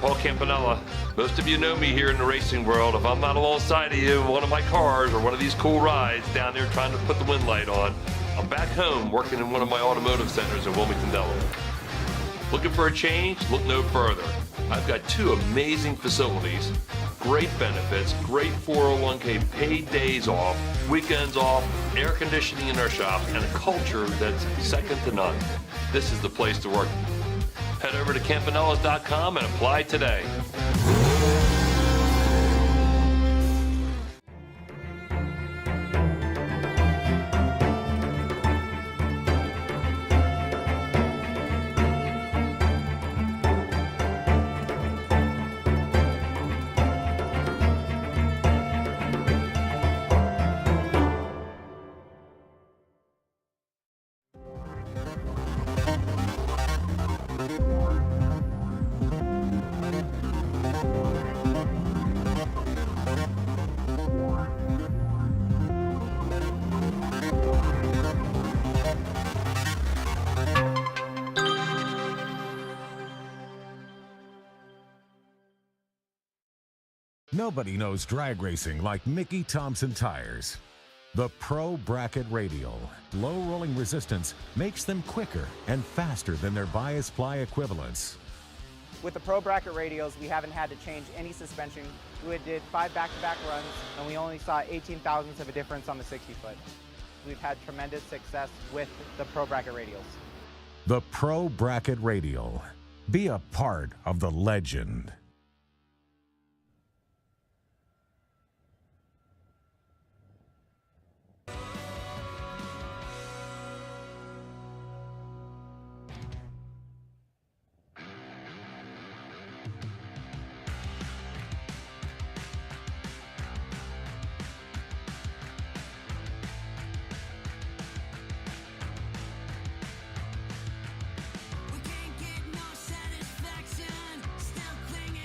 Paul Campanella. Most of you know me here in the racing world. If I'm not alongside of you in one of my cars or one of these cool rides down there trying to put the wind light on, I'm back home working in one of my automotive centers in Wilmington, Delaware. Looking for a change? Look no further. I've got 2 amazing facilities, great benefits, great 401k, paid days off, weekends off, air conditioning in our shop, and a culture that's second to none. This is the place to work. Head over to campanellas.com and apply today. Nobody knows drag racing like Mickey Thompson Tires. The Pro Bracket Radial. Low rolling resistance makes them quicker and faster than their bias ply equivalents. With the Pro Bracket Radials, we haven't had to change any suspension. We did 5 back-to-back runs, and we only saw 18 thousandths of a difference on the 60-foot. We've had tremendous success with the Pro Bracket Radials. The Pro Bracket Radial. Be a part of the legend. We can't get no satisfaction, still clinging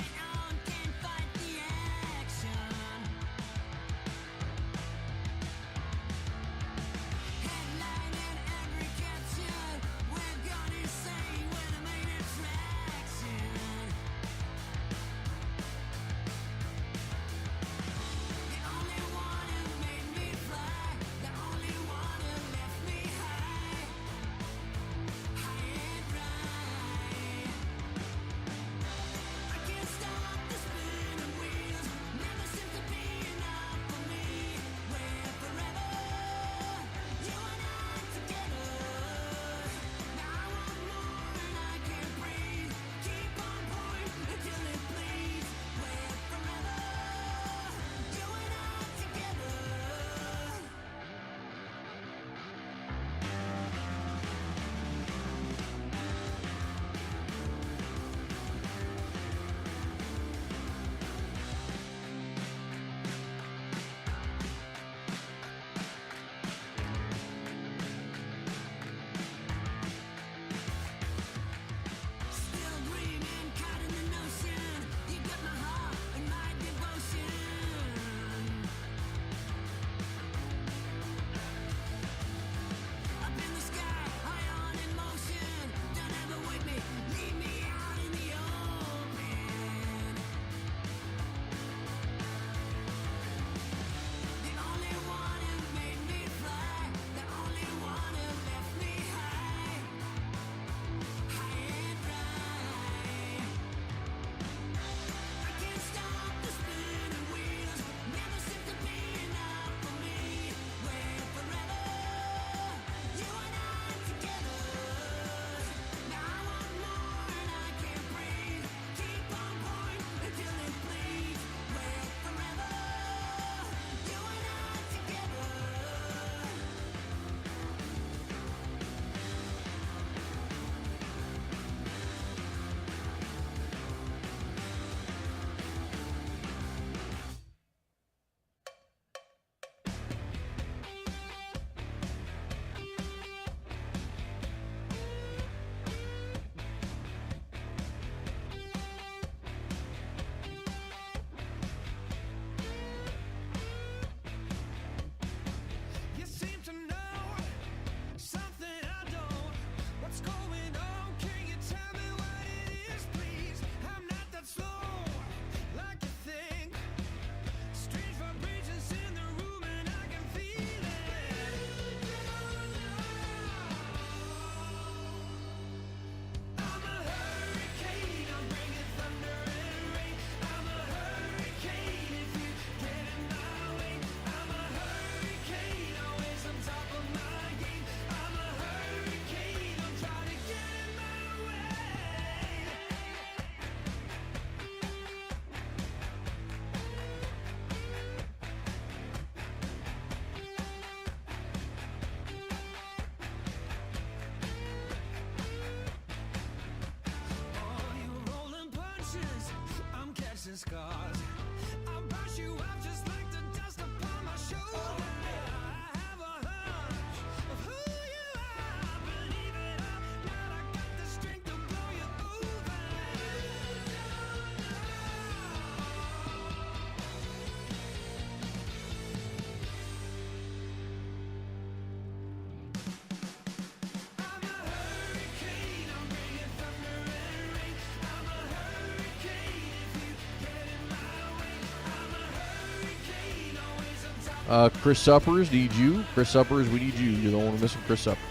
Chris Suppers, need you. Chris Suppers, we need you. You don't want to miss him, Chris Suppers.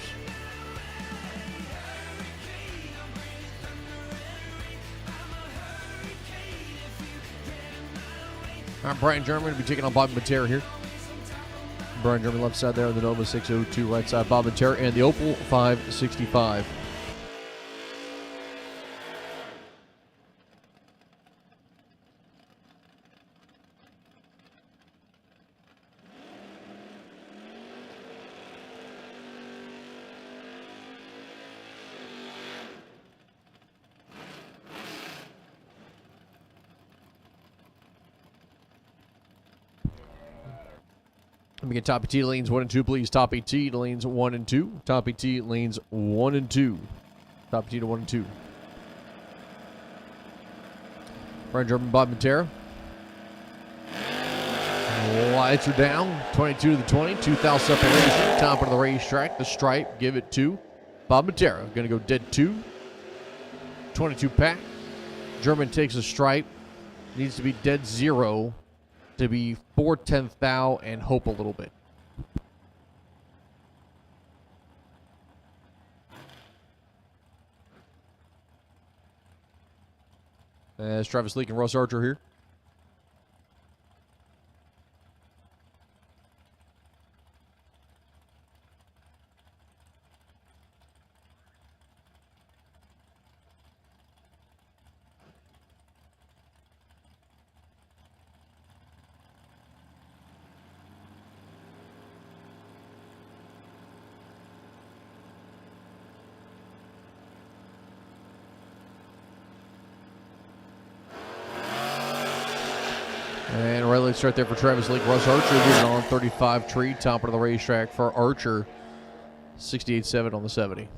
All right, Brian German will be taking on Bobby Matera here. Brian German left side there on the Nova 602, right side Bobby Matera, and the Opel 565. Let me get Top ET lanes 1 and 2, please. Top ET lanes 1 and 2. Top ET lanes 1 and 2. Top ET to 1 and 2. Brian German, Bob Matera. Lights are down. 22 to the 20. 2,000 separation. Top of the racetrack. The stripe. Give it to Bob Matera. Going to go dead 2. 22 pack. German takes a stripe. Needs to be dead 0. To be 4/10 thou and hope a little bit. As Travis Leake and Russ Archer here. And red light start there for Travis Leake. Russ Archer moving on 35 tree, top of the racetrack for Archer. 68.7 on the 70.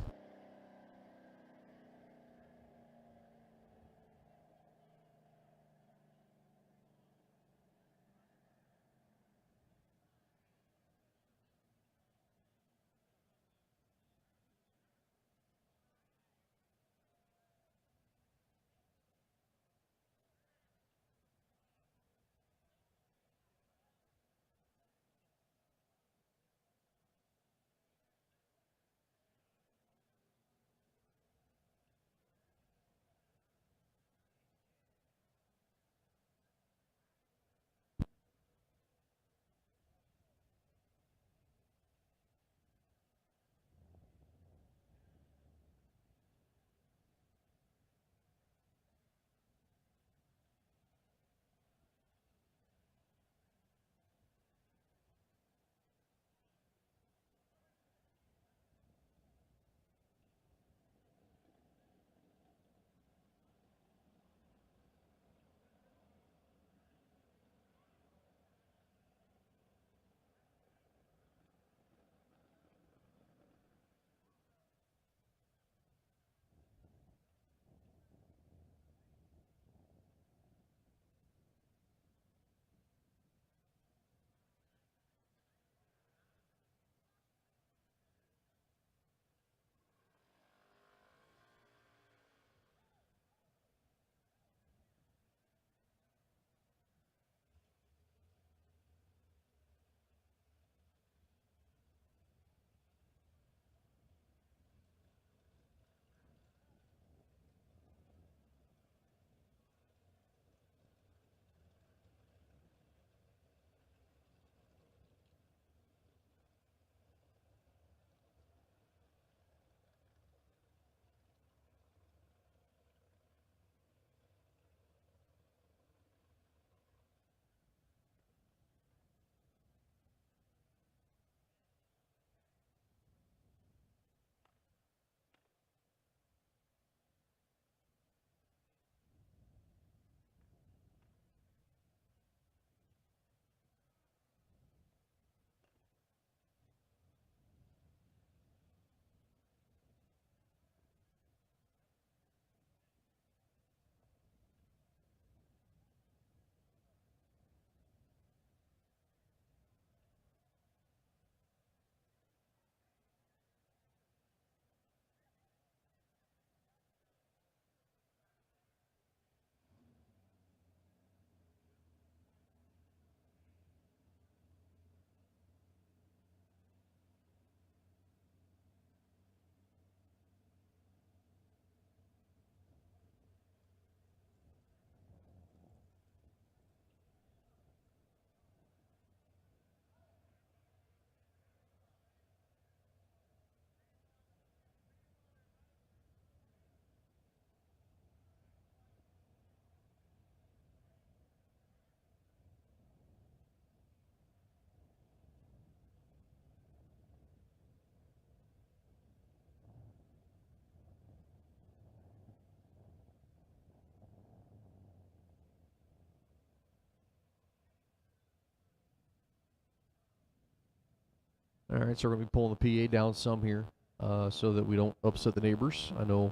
All right, so we're going to be pulling the PA down some here so that we don't upset the neighbors. I know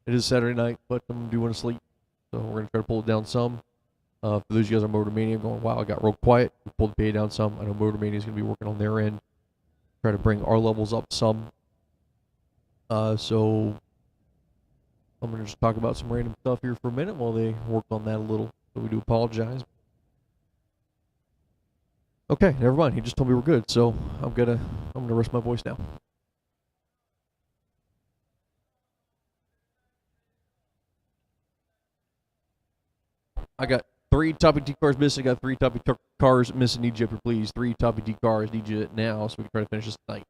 it is Saturday night, but I'm doing to sleep. So we're going to try to pull it down some. For those of you guys on Motor Mania going, wow, it got real quiet. We pulled the PA down some. I know Motor Mania is going to be working on their end. Try to bring our levels up some. So I'm going to just talk about some random stuff here for a minute while they work on that a little. So we do apologize. Okay, never mind. He just told me we're good. So I'm gonna rest my voice now. I got 3 Toppy T cars missing. I got 3 Toppy cars missing. Need you, please. 3 Toppy T cars. Need you now so we can try to finish this tonight.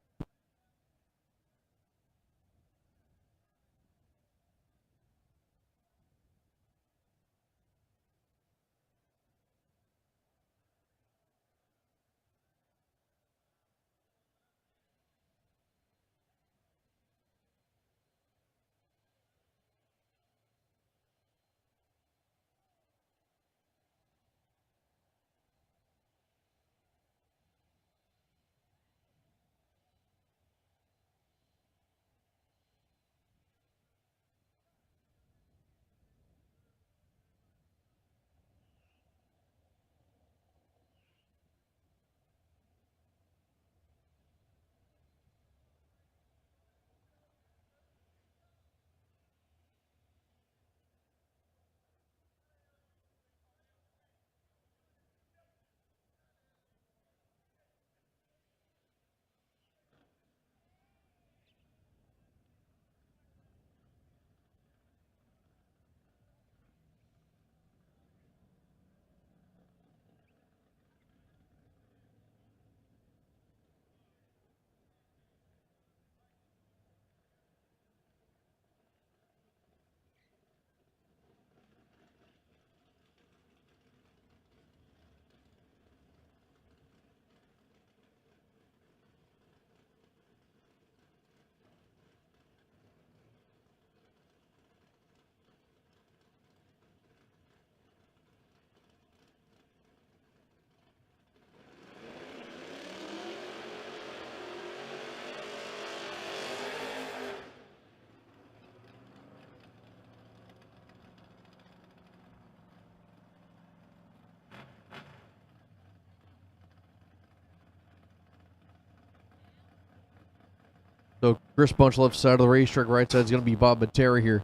So Chris Bunch left side of the racetrack, right side is going to be Bob Matera here.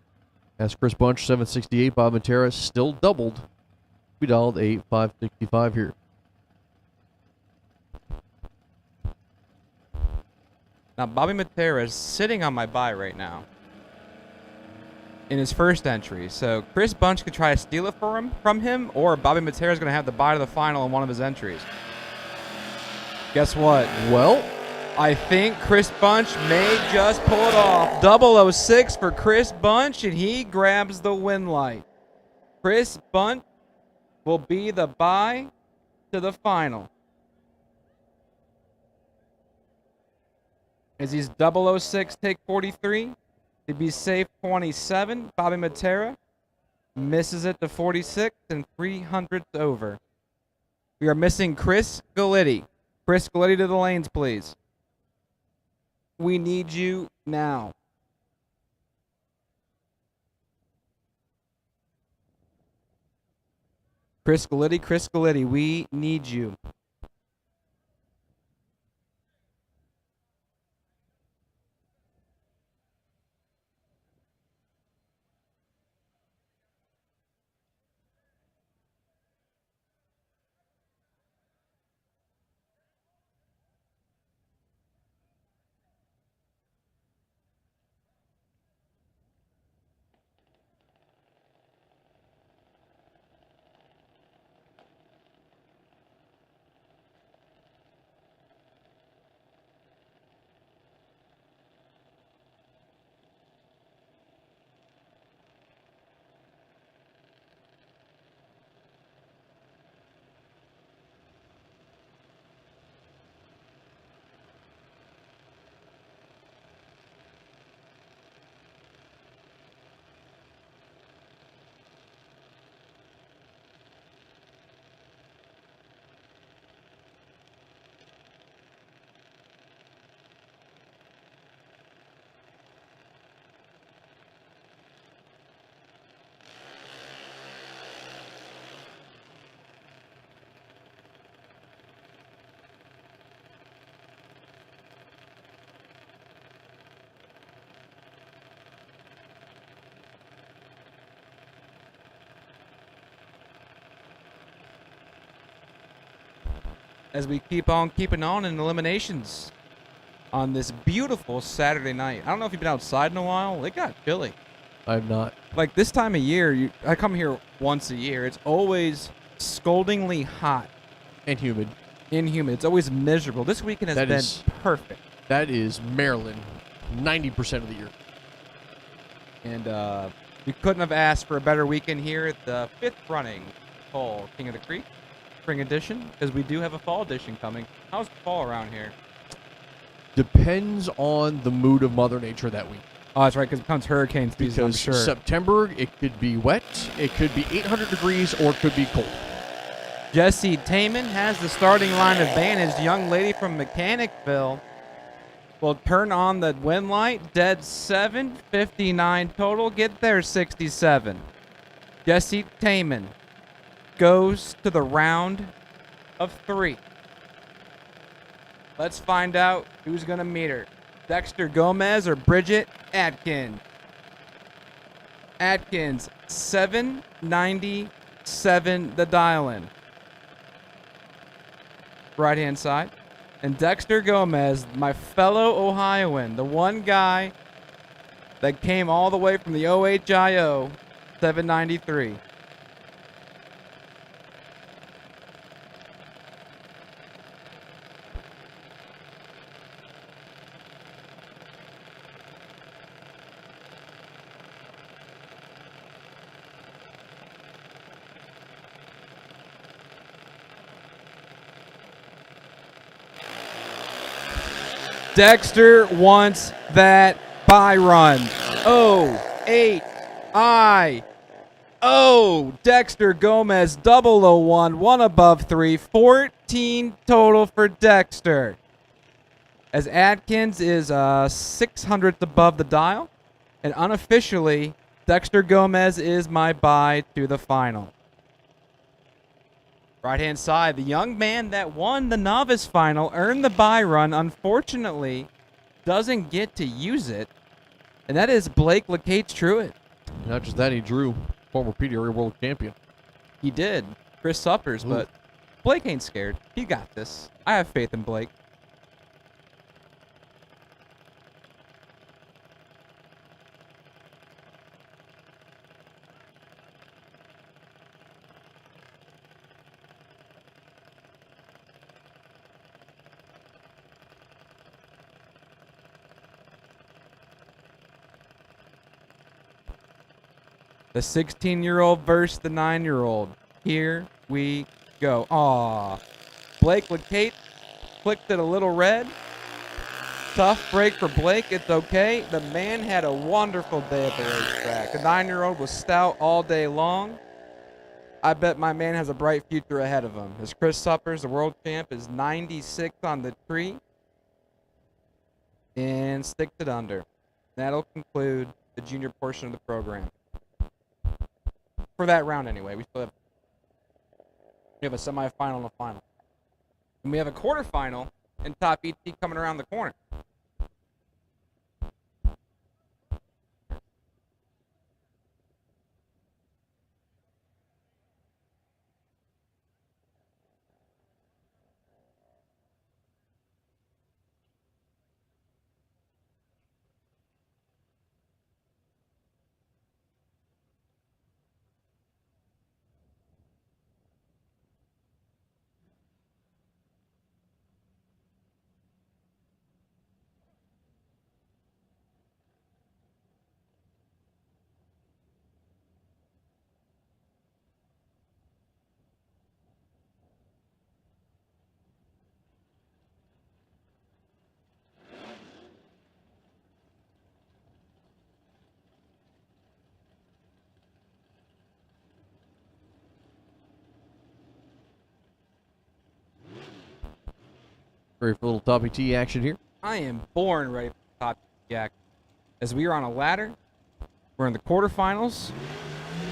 That's Chris Bunch, 768. Bob Matera still doubled. We dialed 565 here. Now, Bobby Matera is sitting on my bye right now in his first entry. So Chris Bunch could try to steal it from him, or Bobby Matera is going to have the bye to the final in one of his entries. Guess what? Well, I think Chris Bunch may just pull it off. 006 for Chris Bunch, and he grabs the win light. Chris Bunch will be the bye to the final. As he's 006, take 43. To be safe, 27. Bobby Matera misses it to 46, and 300th over. We are missing Chris Galitti. Chris Galitti to the lanes, please. We need you now. Chris Galitti, we need you. as we keep on keeping on in eliminations on this beautiful Saturday night. I don't know if you've been outside in a while. It got chilly. I'm not. Like this time of year, I come here once a year. It's always scaldingly hot. And humid. Inhumid. It's always miserable. This weekend has been perfect. That is Maryland 90% of the year. And we couldn't have asked for a better weekend here at the 5th running Cole King of the Creek Spring Edition, because we do have a fall edition coming. How's the fall around here? Depends on the mood of Mother Nature that week. Oh, that's right, because it becomes hurricane season, I'm Because sure. September, it could be wet, it could be 800 degrees, or it could be cold. Jesse Taman has the starting line advantage. Young lady from Mechanicville will turn on the wind light. Dead 7:59 total. Get there 67. Jesse Taman goes to the round of 3. Let's find out who's going to meet her. Dexter Gomez or Bridget Adkins. Adkins, 797 the dial-in. Right-hand side. And Dexter Gomez, my fellow Ohioan, the one guy that came all the way from the OHIO, 793. Dexter wants that bye run. Oh, 8 I. Oh, Dexter Gomez, 001, 1 above 3, 14 total for Dexter. As Adkins is 600th above the dial. And unofficially, Dexter Gomez is my bye to the final. Right-hand side, the young man that won the novice final earned the bye run. Unfortunately, doesn't get to use it. And that is Blake LeCates Truitt. Not just that, he drew former PD area world champion. He did. Chris Suppers, but Blake ain't scared. He got this. I have faith in Blake. The 16-year-old versus the 9-year-old. Here we go. Aw. Blake LeCates clicked it a little red. Tough break for Blake. It's okay. The man had a wonderful day at the racetrack. The 9-year-old was stout all day long. I bet my man has a bright future ahead of him. As Chris Suppers, the world champ, is 96 on the tree. And sticks it under. That'll conclude the junior portion of the program. For that round, anyway. We have a semifinal and a final. And we have a quarterfinal and top ET coming around the corner. Ready for a little top ET action here? I am born ready for the top yak. As we are on a ladder, we're in the quarterfinals,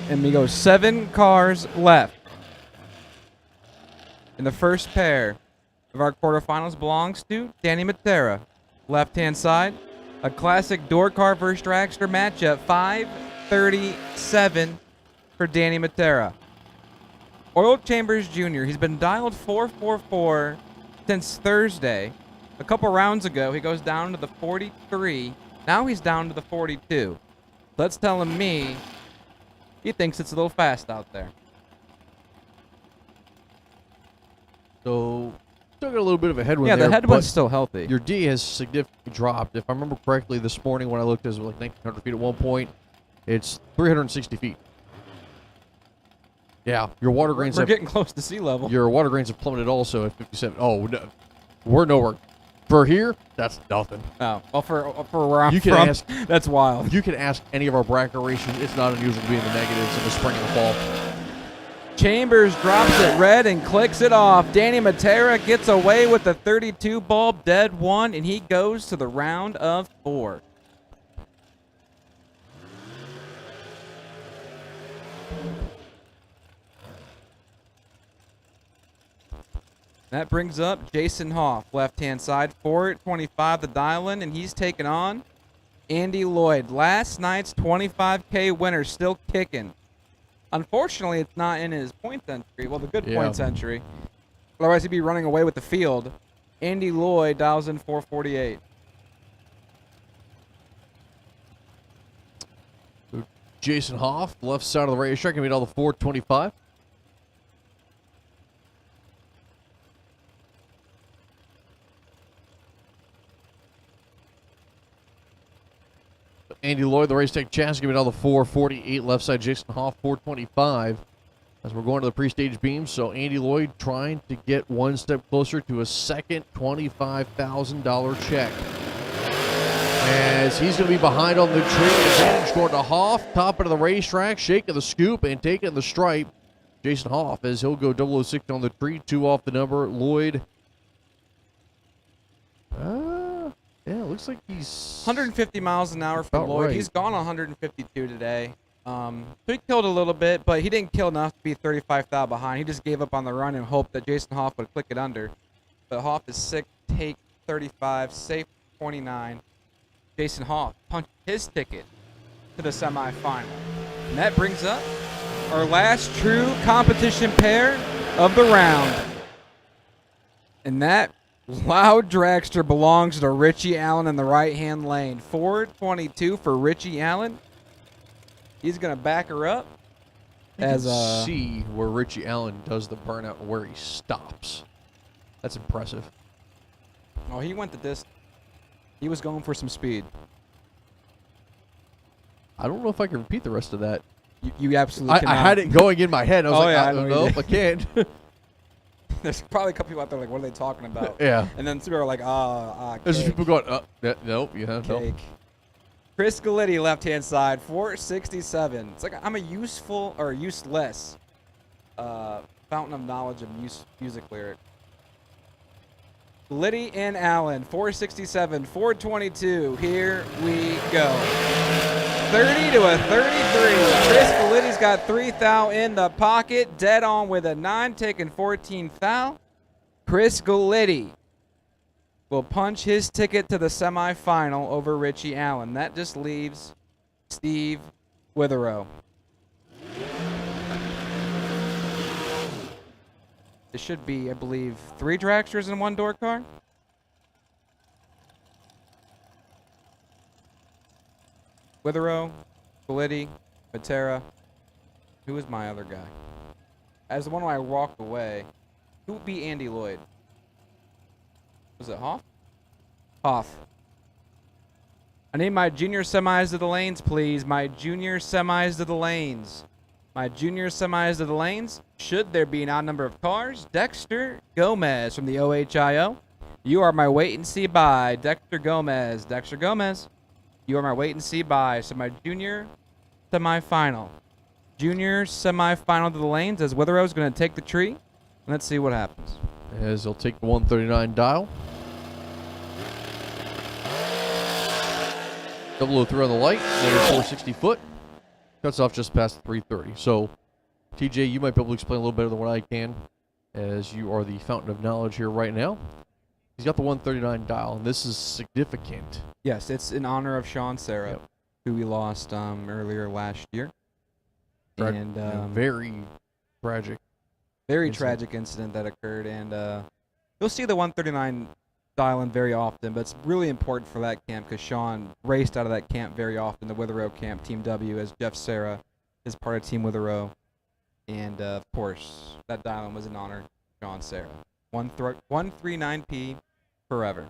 and we go 7 cars left. And the first pair of our quarterfinals belongs to Danny Matera. Left-hand side, a classic door car versus dragster matchup, 537 for Danny Matera. Oil Chambers Jr., he's been dialed 444 since Thursday. A couple rounds ago, he goes down to the 43. Now he's down to the 42. That's telling me he thinks it's a little fast out there. So, still got a little bit of a headwind Yeah, there. the headwind's but still healthy. your D has significantly dropped. If I remember correctly, this morning when I looked, it was like 1,900 feet at one point. It's 360 feet. Yeah, your water grains We're have getting close to sea level. your water grains have plummeted also at 57. Oh, no, we're nowhere. For here, that's nothing. Oh, well, for where I'm You can from, ask- that's wild. You can ask any of our bracket races. It's not unusual to be in the negatives in the spring and the fall. Chambers drops it red and clicks it off. Danny Matera gets away with the 32 bulb dead one, and he goes to the round of 4. That brings up Jason Hoff, left-hand side, 425 the dial-in, and he's taking on Andy Lloyd. Last night's 25K winner, still kicking. Unfortunately, it's not in his points entry. Well, the good points entry. Otherwise, he'd be running away with the field. Andy Lloyd dials in 448. Jason Hoff, left side of the racetrack, going to meet all the 425. Andy Lloyd, the race tech chassis, giving all the 448 left side. Jason Hoff, 425. As we're going to the pre-stage beam, so Andy Lloyd trying to get one step closer to a second $25,000 check. As he's going to be behind on the tree, advantage going to Hoff, top of the racetrack, shaking the scoop and taking the stripe. Jason Hoff, as he'll go 006 on the tree, 2 off the number. Lloyd. Yeah, it looks like he's 150 miles an hour for about Lloyd. right. He's gone 152 today. So he killed a little bit, but he didn't kill enough to be 35,000 behind. He just gave up on the run and hoped that Jason Hoff would click it under. But Hoff is sick, take 35, safe 29. Jason Hoff punched his ticket to the semifinal. And that brings up our last true competition pair of the round. And that loud dragster belongs to Richie Allen in the right-hand lane. 422 for Richie Allen. He's going to back her up. You as can see where Richie Allen does the burnout and where he stops. That's impressive. Oh, he went the distance. He was going for some speed. I don't know if I can repeat the rest of that. You absolutely I cannot. had it going in my head. I was Oh, like, yeah, I I know don't you know did. if I can't. There's probably a couple people out there like, what are they talking about? Yeah. And then some people are like, There's cake, people going, nope, no. cake. Chris Galitti, left-hand side, 467. It's like I'm a useful or useless fountain of knowledge of music lyric. Galitti and Allen, 467, 422. Here we go. 30 to a 33. Chris Galitti's got 3 thou in the pocket. Dead on with a 9, taking 14 thou. Chris Galitti will punch his ticket to the semifinal over Richie Allen. That just leaves Steve Witherow. It should be, I believe, 3 dragsters and 1 door car. Witherow, Galitti, Matera. Who was my other guy? As the one where I walked away, who would be Andy Lloyd? Was it Hoff? Hoff. I need my junior semis to the lanes, please. My junior semis to the lanes. My junior semis to the lanes. Should there be an odd number of cars? Dexter Gomez from the OHIO. You are my wait and see buy. Dexter Gomez. Dexter Gomez. You are my wait and see buy. So my junior semifinal. Junior semifinal to the lanes as Witherow is going to take the tree. Let's see what happens. As he'll take the 139 dial. 003 on the light, another 460 foot. Cuts off just past 330. So, TJ, you might be able to explain a little better than what I can, as you are the fountain of knowledge here right now. He's got the 139 dial, and this is significant. Yes, it's in honor of Sean Sarah, Yep. who we lost earlier last year. And very tragic. very incident. tragic incident that occurred. And You'll see the 139 styling very often, but it's really important for that camp because Sean raced out of that camp very often, the Witherow camp, Team W, as Jeff Serra is part of Team Witherow. And, of course, that dial-in was in honor of Sean Serra. 139P forever.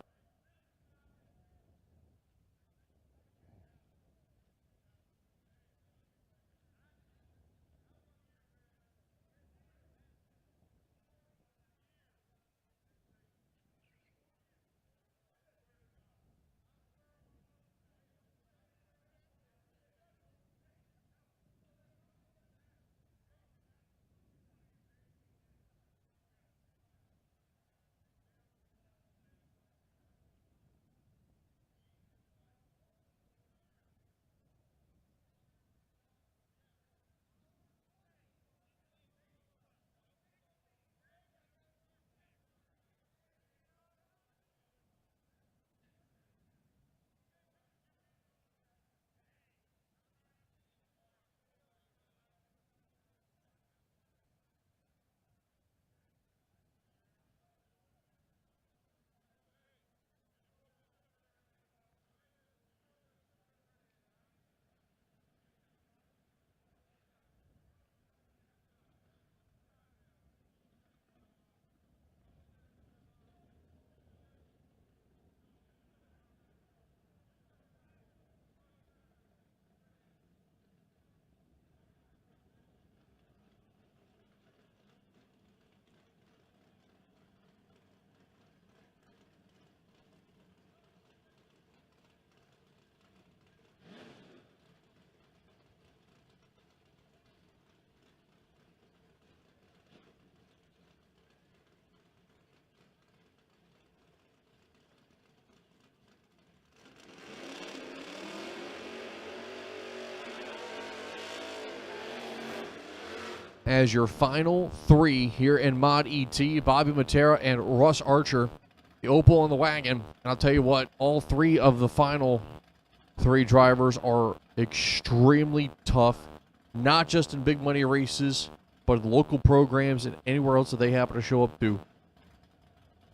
As your final three here in Mod ET, Bobby Matera and Russ Archer, the Opal and the wagon. And I'll tell you what, all three of the final three drivers are extremely tough, not just in big money races, but in local programs and anywhere else that they happen to show up to.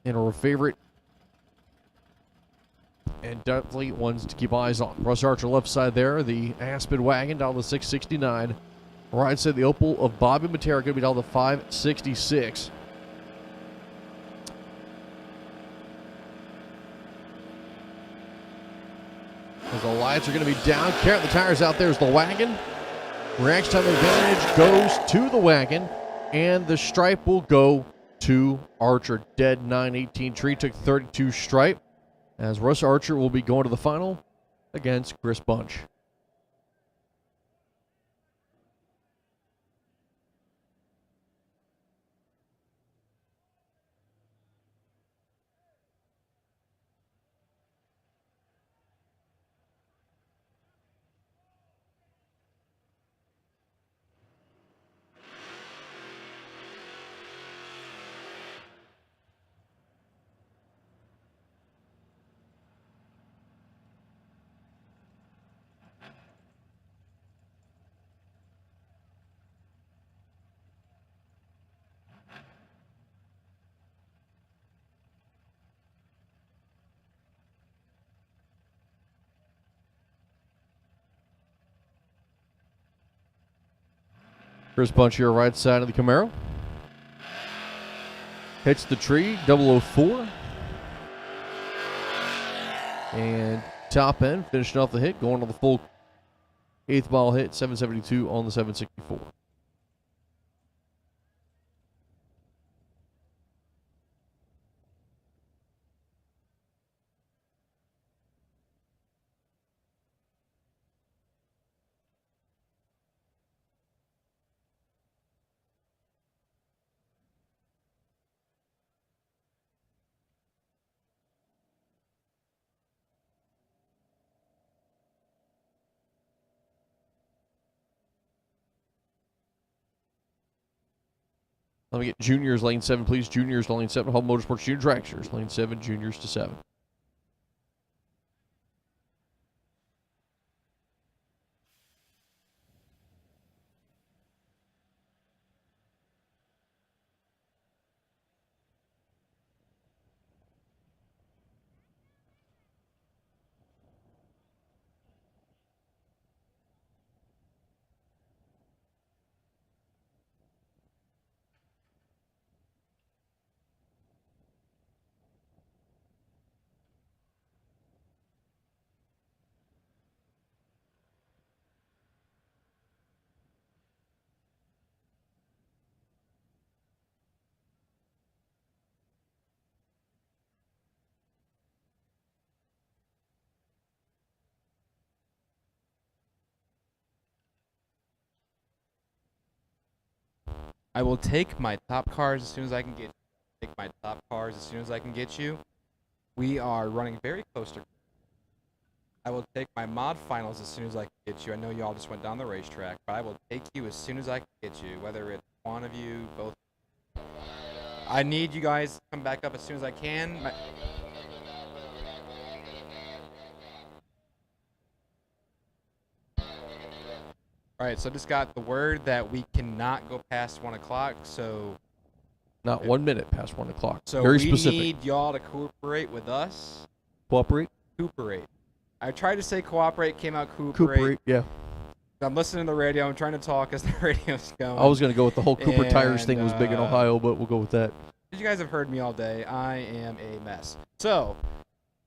And are a favorite and definitely ones to keep eyes on. Russ Archer left side there, the Aspen wagon down to 669. Right side, the Opal of Bobby Matera going to be down to 566. As the lights are going to be down, carrying the tires out there is the wagon. Reaction time advantage goes to the wagon, and the stripe will go to Archer. Dead 918 tree took 32 stripe, as Russ Archer will be going to the final against Chris Bunch. Chris Bunch here, right side of the Camaro. Hits the tree, 004. And top end, finishing off the hit, going on the full 8th mile hit, 772 on the 764. Let me get juniors lane 7, please. Juniors to lane 7. Home Motorsports Jr Dragsters, lane 7, juniors to 7. I will take my top cars as soon as I can get. Take my top cars as soon as I can get you. We are running very close to. I will take my mod finals as soon as I can get you. I know you all just went down the racetrack, but I will take you as soon as I can get you. Whether it's one of you, both. I need you guys to come back up as soon as I can. All right, so I just got the word that we cannot go past 1 o'clock, so... Not 1 minute past 1 o'clock. So Very we specific. need y'all to cooperate with us. Cooperate? Cooperate. I tried to say cooperate, came out cooperate. Cooperate, yeah. I'm listening to the radio. I'm trying to talk as the radio's going. I was going to go with the whole Cooper Tires thing was big in And, Ohio, but we'll go with that. You guys have heard me all day. I am a mess. So,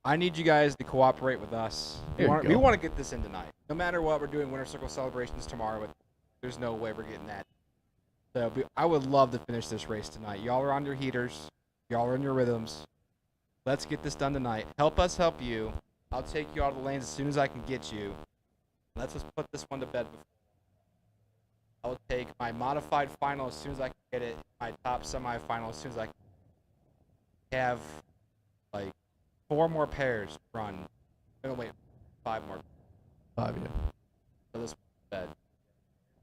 I need you guys to cooperate with us. We want to get this in tonight. No matter what, we're doing Winter Circle celebrations tomorrow, but there's no way we're getting that. So, I would love to finish this race tonight. Y'all are on your heaters. Y'all are in your rhythms. Let's get this done tonight. Help us help you. I'll take you out of the lanes as soon as I can get you. Let's just put this one to bed. I will take my modified final as soon as I can get it. My top semifinal as soon as I can have, like, 4 more pairs run. No, wait, 5 more. 5, yeah. So this bed.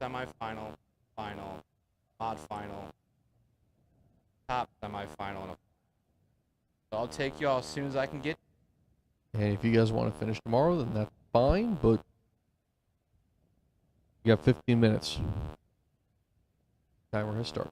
Semifinal, final, mod final, top semifinal. So I'll take y'all as soon as I can get. And if you guys want to finish tomorrow, then that's fine, but you got 15 minutes. Timer has started.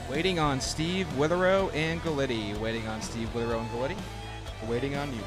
Waiting on Steve, Witherow, and Galitti. Waiting on Steve, Witherow, and Galitti. Waiting on you.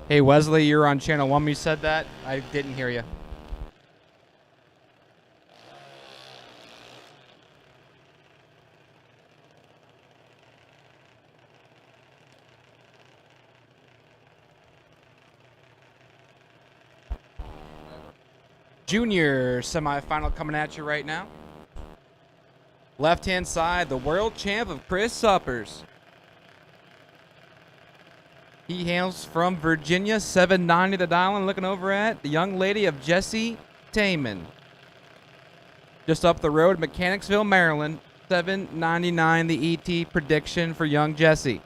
Hey, Wesley, you're on channel 1 when you said that. I didn't hear you. Junior semifinal coming at you right now. Left-hand side, the world champ of Chris Suppers. He hails from Virginia, 790 the dial, and looking over at the young lady of Jesse Taman. Just up the road, Mechanicsville, Maryland, 799 the ET prediction for young Jesse.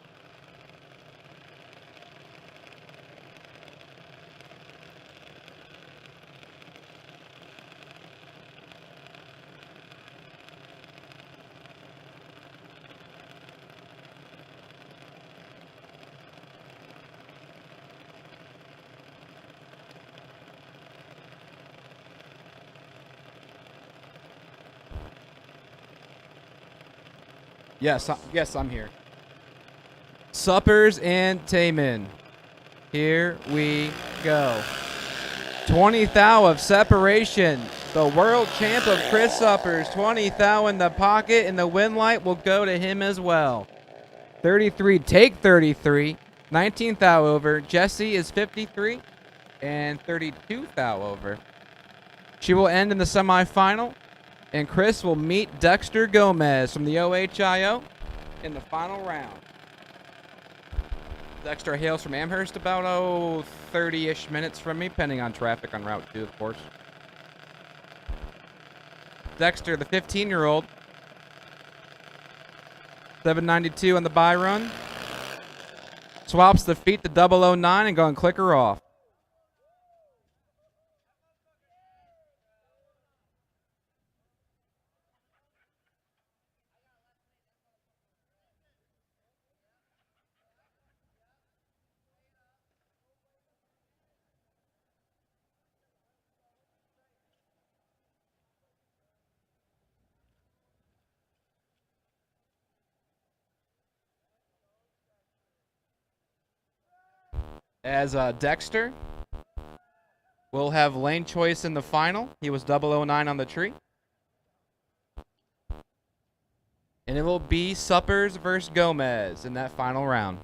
Yes, I'm here. Suppers and Taman. Here we go. 20 thou of separation. The world champ of Chris Suppers. 20 thou in the pocket, and the win light will go to him as well. 33, take 33. 19 thou over. Jesse is 53 and 32 thou over. She will end in the semifinal. And Chris will meet Dexter Gomez from the OHIO in the final round. Dexter hails from Amherst, about 30-ish minutes from me, depending on traffic on Route 2, of course. Dexter, the 15-year-old, 792 on the bye run. Swaps the feet to 009 and going clicker off. As Dexter will have lane choice in the final. He was 009 on the tree. And it will be Suppers versus Gomez in that final round.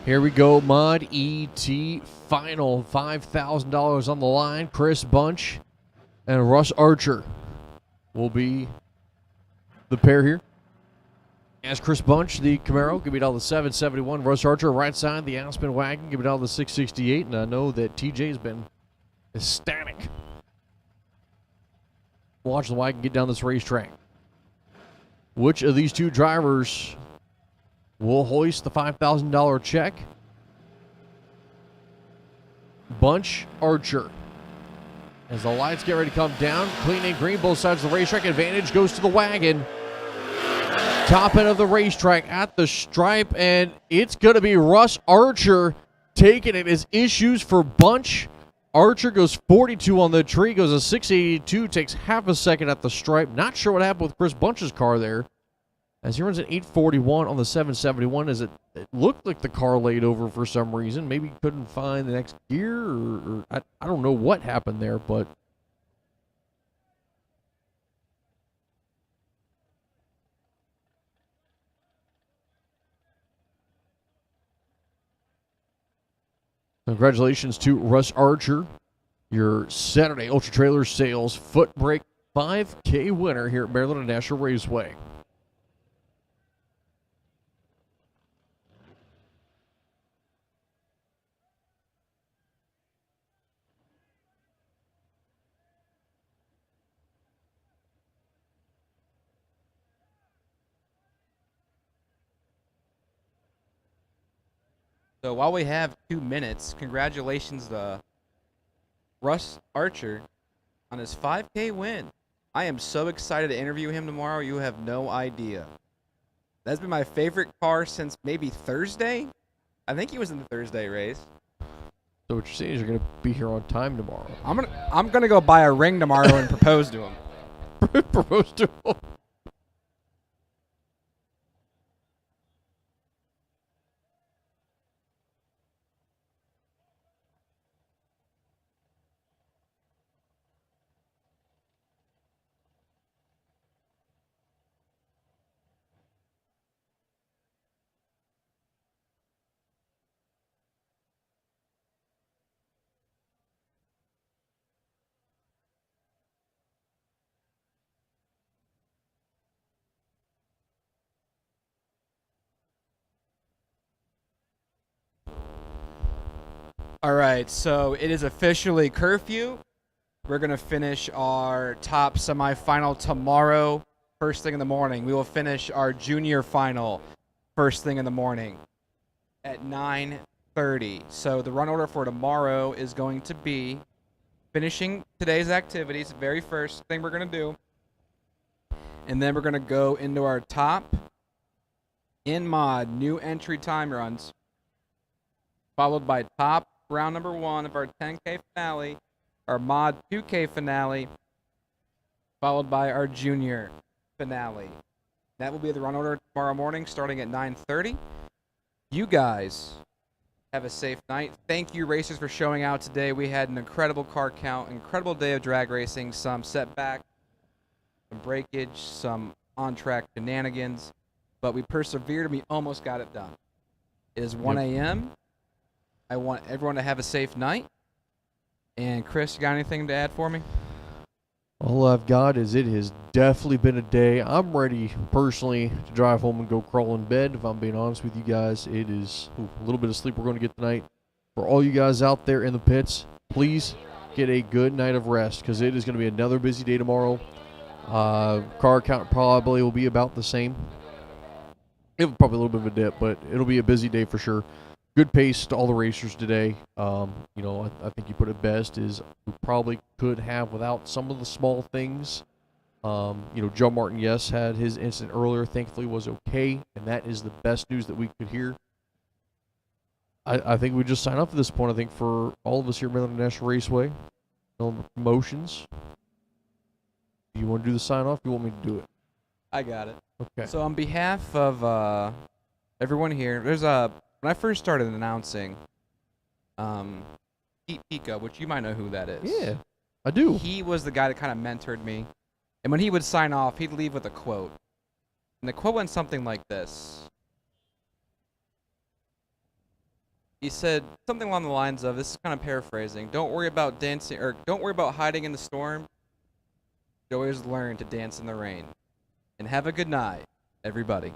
Here we go, Mod ET final. $5,000 on the line. Chris Bunch and Russ Archer will be the pair here. As Chris Bunch, the Camaro, give me all the 771. Russ Archer, right side, the Aspen wagon, give me all the 668. And I know that TJ's been ecstatic. Watch the wagon get down this racetrack. Which of these two drivers will hoist the $5,000 check? Bunch, Archer. As the lights get ready to come down, clean and green, both sides of the racetrack. Advantage goes to the wagon. Top end of the racetrack at the stripe, and it's going to be Russ Archer taking it as issues for Bunch. Archer goes 42 on the tree, goes a 682, takes half a second at the stripe. Not sure what happened with Chris Bunch's car there, as he runs an 841 on the 771. As it looked like the car laid over for some reason. Maybe he couldn't find the next gear, or I don't know what happened there, but congratulations to Russ Archer, your Saturday Ultra Trailer Sales Foot Brake 5K winner here at Maryland International Raceway. So while we have 2 minutes, congratulations to Russ Archer on his 5K win. I am so excited to interview him tomorrow. You have no idea. That's been my favorite car since maybe Thursday. I think he was in the Thursday race. So what you're saying is you're going to be here on time tomorrow. I'm gonna go buy a ring tomorrow and propose to him. Propose to him. All right, so it is officially curfew. We're going to finish our top semifinal tomorrow, first thing in the morning. We will finish our junior final first thing in the morning at 9:30. So the run order for tomorrow is going to be finishing today's activities, the very first thing we're going to do. And then we're going to go into our top in mod new entry time runs, followed by top round number 1 of our 10K finale, our mod 2K finale, followed by our junior finale. That will be the run order tomorrow morning starting at 9:30. You guys have a safe night. Thank you, racers, for showing out today. We had an incredible car count, incredible day of drag racing, some setback, some breakage, some on-track shenanigans, but we persevered and we almost got it done. It is 1 a.m. I want everyone to have a safe night. And Chris, you got anything to add for me? All I've got is it has definitely been a day. I'm ready, personally, to drive home and go crawl in bed. If I'm being honest with you guys, it is a little bit of sleep we're going to get tonight. For all you guys out there in the pits, please get a good night of rest because it is going to be another busy day tomorrow. Car count probably will be about the same. It'll probably a little bit of a dip, but it'll be a busy day for sure. Good pace to all the racers today. I think you put it best is we probably could have without some of the small things. Joe Martin, yes, had his incident earlier. Thankfully, was okay, and that is the best news that we could hear. I think we just sign up at this point. I think for all of us here at Maryland International Raceway, no promotions. Do you want to do the sign off? Or you want me to do it? I got it. Okay. So on behalf of everyone here, when I first started announcing, Pete Pico, which you might know who that is. Yeah, I do. He was the guy that kind of mentored me. And when he would sign off, he'd leave with a quote. And the quote went something like this. He said something along the lines of, this is kind of paraphrasing, don't worry about dancing, or don't worry about hiding in the storm. You always learn to dance in the rain. And have a good night, everybody.